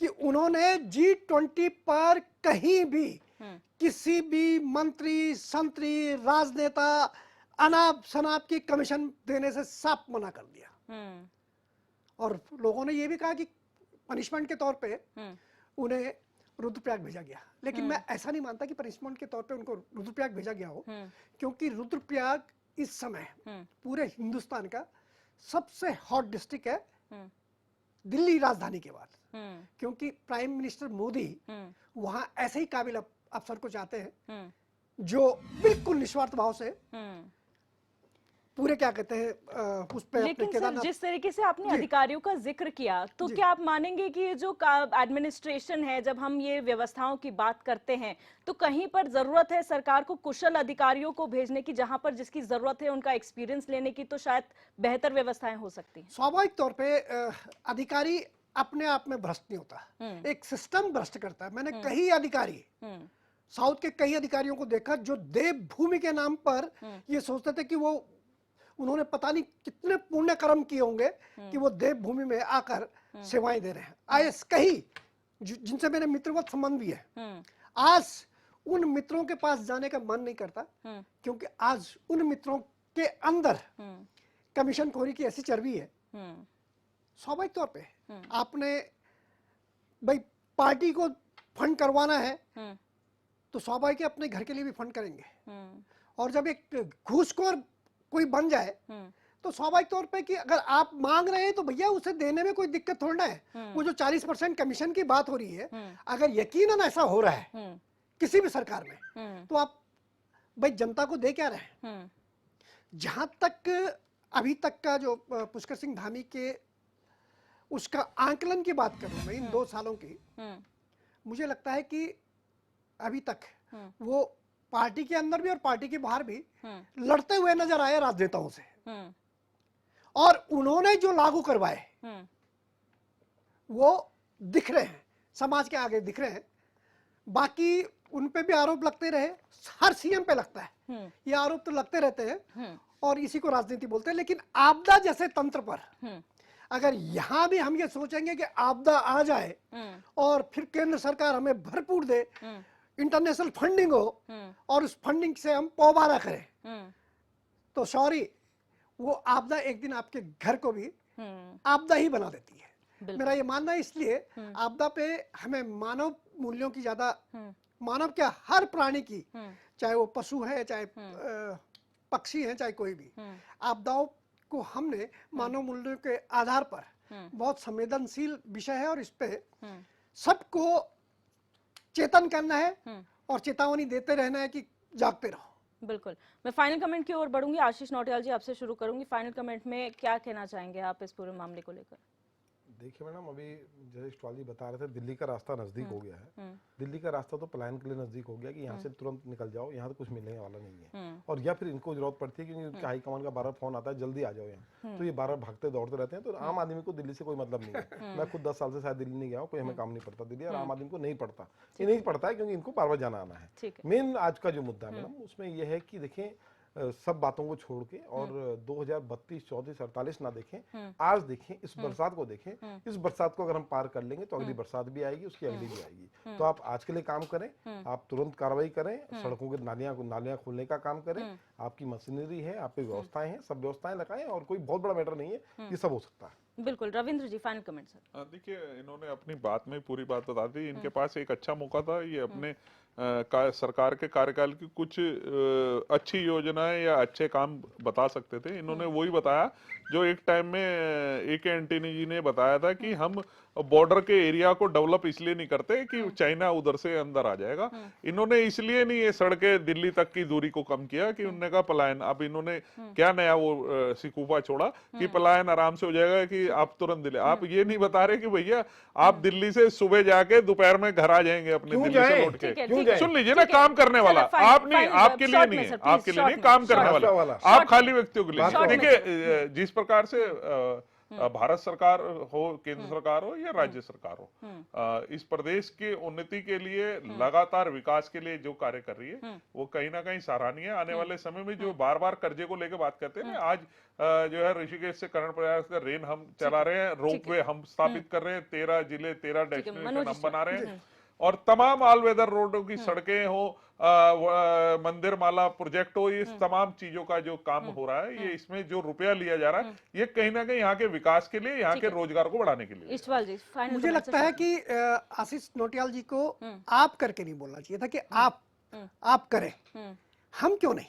कि उन्होंने G20 पर कहीं भी किसी भी मंत्री, संतरी, राजनेता अनाप शनाप की कमीशन देने से साफ मना कर दिया। और लोगों ने ये भी कहा कि पनिशमेंट के तौर पे उन्हें रुद्रप्रयाग भेजा गया, लेकिन मैं ऐसा नहीं मानता कि पनिशमेंट के तौर पे उनको रुद्रप्रयाग भेजा गया हो, क्योंकि रुद्रप्रयाग इस समय पूरे हिंदुस्तान का सबसे हॉट डिस्ट्रिक्ट है दिल्ली राजधानी के बाद, क्योंकि प्राइम मिनिस्टर मोदी वहां ऐसे ही काबिल अफसर को चाहते हैं जो बिल्कुल निस्वार्थ भाव से पूरे क्या कहते हैं उस पे लेकिन सर, जिस तरीके से आपने अधिकारियों का जिक्र किया, तो क्या आप मानेंगे कि ये जो एडमिनिस्ट्रेशन है, जब हम ये व्यवस्थाओं की बात करते हैं, तो कहीं पर जरूरत है सरकार को कुशल अधिकारियों को भेजने की, जहां पर जिसकी जरूरत है उनका एक्सपीरियंस लेने की, तो शायद बेहतर व्यवस्थाएं हो सकती हैं। स्वाभाविक तौर पे अधिकारी अपने आप में भ्रष्ट नहीं होता, एक सिस्टम भ्रष्ट करता है। मैंने कई अधिकारी साउथ के कई अधिकारियों को देखा जो देवभूमि के नाम पर ये सोचते थे कि वो उन्होंने पता नहीं कितने पुण्य कर्म किए होंगे कि वो देवभूमि में आकर सेवाएं दे रहे हैं। आईएएस कई जिनसे मेरे मित्रवत संबंध भी है, आज उन मित्रों के पास जाने का मन नहीं करता, क्योंकि आज उन मित्रों के अंदर कमीशन खोरी की ऐसी चर्बी है। स्वाभाविक तौर पे आपने भाई पार्टी को फंड करवाना है तो स्वाभाविक है अपने घर के लिए भी फंड करेंगे। और जब एक घूसखोर कोई बन जाए तो स्वाभाविक तौर पे कि अगर आप मांग रहे हैं तो भैया उसे देने में कोई दिक्कत थोड़ा है। वो जो 40% कमीशन की बात हो रही है, अगर यकीनन ऐसा हो रहा है किसी भी सरकार में, तो आप भाई जनता को दे क्या रहे हैं? जहां तक अभी तक का जो पुष्कर सिंह धामी के उसका आंकलन की बात करूं मैं इन 2 सालों की, मुझे लगता है कि अभी तक वो पार्टी के अंदर भी और पार्टी के बाहर भी लड़ते हुए नजर आए राजनेताओं से, और उन्होंने जो लागू करवाए वो दिख रहे हैं, समाज के आगे दिख रहे हैं। बाकी उन पे भी आरोप लगते रहे, हर सीएम पे लगता है, ये आरोप तो लगते रहते हैं और इसी को राजनीति बोलते हैं। लेकिन आपदा जैसे तंत्र पर अगर यहां भी हम ये सोचेंगे कि आपदा आ जाए और फिर केंद्र सरकार हमें भरपूर दे, इंटरनेशनल फंडिंग हो और उस फंडिंग से हम पौबारा करें, तो सॉरी, वो आपदा एक दिन आपके घर को भी आपदा ही बना देती है। मेरा ये मानना है। इसलिए आपदा पे हमें मानव मूल्यों की ज्यादा, मानव क्या, हर प्राणी की, चाहे वो पशु है, चाहे पक्षी है, चाहे कोई भी, आपदाओं को हमने मानव मूल्यों के आधार पर बहुत संवेदनशील विषय है और इस पे सबको चेतन करना है और चेतावनी देते रहना है कि जागते रहो। बिल्कुल। मैं फाइनल कमेंट की ओर बढ़ूंगी। आशीष नौटियाल जी, आपसे शुरू करूंगी। फाइनल कमेंट में क्या कहना चाहेंगे आप इस पूरे मामले को लेकर? देखिए मैडम, अभी जैसे स्टॉल जी बता रहे थे, दिल्ली का रास्ता नजदीक हो गया है। दिल्ली का रास्ता तो पलायन के लिए नजदीक हो गया कि यहाँ से तुरंत निकल जाओ, यहाँ तो कुछ मिलने वाला नहीं है। और या फिर इनको जरूरत पड़ती है क्योंकि उनके हाईकमान का 12 फोन आता है, जल्दी आ जाओ यहाँ, तो ये 12 भागते दौड़ते रहते हैं। तो आम आदमी को दिल्ली से कोई मतलब नहीं है। मैं खुद 10 साल से शायद दिल्ली नहीं गया हूँ, कोई हमें काम नहीं पड़ता दिल्ली, और आम आदमी को नहीं पड़ता। ये नहीं पड़ता है क्योंकि इनको बार बार जाना आना है। मेन आज का जो मुद्दा है मैडम, उसमें यह है कि देखें, सब बातों को छोड़ के और 2032, 34, 48 ना देखें, आज देखें, इस बरसात को देखें। इस बरसात को अगर हम पार कर लेंगे तो अगली बरसात भी आएगी, उसकी अगली भी आएगी। तो आप आज के लिए काम करें, आप तुरंत कार्रवाई करें, सड़कों के नालियां खोलने का काम करें। आपकी मशीनरी है, आपकी व्यवस्थाएं हैं, सब व्यवस्थाएं लगाएं, और कोई बहुत बड़ा मैटर नहीं है, ये सब हो सकता है। बिल्कुल। रविंद्र जी, फाइनल कमेंट सर। देखिए, इन्होंने अपनी बात में पूरी बात बता दी। इनके पास एक अच्छा मौका था, ये अपने सरकार के कार्यकाल की कुछ अच्छी योजनाएं या अच्छे काम बता सकते थे। इन्होंने वही बताया जो एक टाइम में AK एंटनी जी ने बताया था कि हम बॉर्डर के एरिया को डेवलप इसलिए नहीं करते कि चाइना उधर से अंदर आ जाएगा। इन्होंने इसलिए नहीं ये सड़कें दिल्ली तक की दूरी को कम किया कि उन्होंने कहा पलायन। अब इन्होंने क्या नया वो सिकूफा छोड़ा कि पलायन आराम से हो जाएगा, कि आप तुरंत दिल्ली। आप ये नहीं बता रहे कि भैया आप दिल्ली से सुबह जाके दोपहर में घर आ जाएंगे अपने दिल्ली से लौट के। सुन लीजिए ना, काम करने वाला आप नहीं, आपके लिए नहीं है, आपके लिए नहीं, काम करने वाला आप खाली व्यक्तियों के लिए। देखिए, जिस प्रकार से भारत सरकार हो, केंद्र सरकार हो या राज्य सरकार हो, इस प्रदेश की उन्नति के लिए, लगातार विकास के लिए जो कार्य कर रही है वो कहीं ना कहीं सराहनीय है। आने वाले समय में जो बार बार कर्जे को लेकर बात करते हैं, आज जो है ऋषिकेश से कर्ण प्रयाग का रेन हम चला रहे हैं, रोपवे हम स्थापित कर रहे हैं, 13 जिले 13 डेस्टिनेशन हम बना रहे हैं, और तमाम ऑल वेदर रोडों की सड़कें हो, मंदिर माला प्रोजेक्ट हो, ये तमाम चीजों का जो काम हो रहा है, ये इसमें जो रुपया लिया जा रहा है, ये कहीं ना कहीं यहाँ के विकास के लिए, यहाँ के रोजगार को बढ़ाने के लिए। इस्टवाल जी, फाइनल मुझे लगता है कि आशीष नौटियाल जी को आप करके नहीं बोलना चाहिए था कि आप करें, हम क्यों नहीं।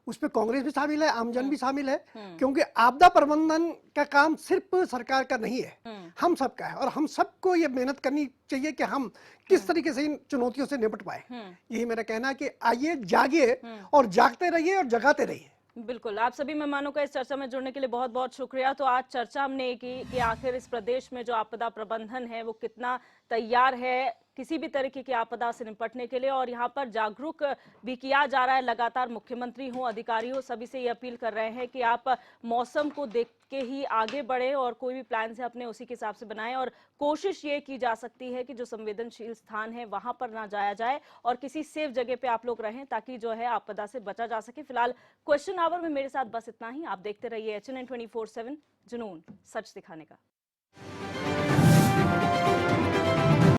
उसमें कांग्रेस भी शामिल है, आमजन भी शामिल है, क्योंकि आपदा प्रबंधन का काम सिर्फ सरकार का नहीं है, हम सबका है। और हम सबको ये मेहनत करनी चाहिए कि हम किस तरीके से इन चुनौतियों से निपट पाए। यही मेरा कहना है कि आइए, जागिए और जागते रहिए और जगाते रहिए। बिल्कुल। आप सभी मेहमानों का इस चर्चा में जुड़ने के लिए बहुत बहुत शुक्रिया। तो आज चर्चा हमने की कि आखिर इस प्रदेश में जो आपदा प्रबंधन है वो कितना तैयार है किसी भी तरीके की आपदा से निपटने के लिए, और यहाँ पर जागरूक भी किया जा रहा है लगातार। मुख्यमंत्री हो, अधिकारी हो, सभी से ये अपील कर रहे हैं कि आप मौसम को देख के ही आगे बढ़े और कोई भी प्लान से अपने उसी के हिसाब से बनाएं, और कोशिश ये की जा सकती है कि जो संवेदनशील स्थान है वहां पर ना जाया जाए और किसी सेफ जगह पे आप लोग रहें ताकि जो है आपदा से बचा जा सके। फिलहाल क्वेश्चन आवर में मेरे साथ बस इतना ही। आप देखते रहिए HNN 24/7, जुनून सच दिखाने का।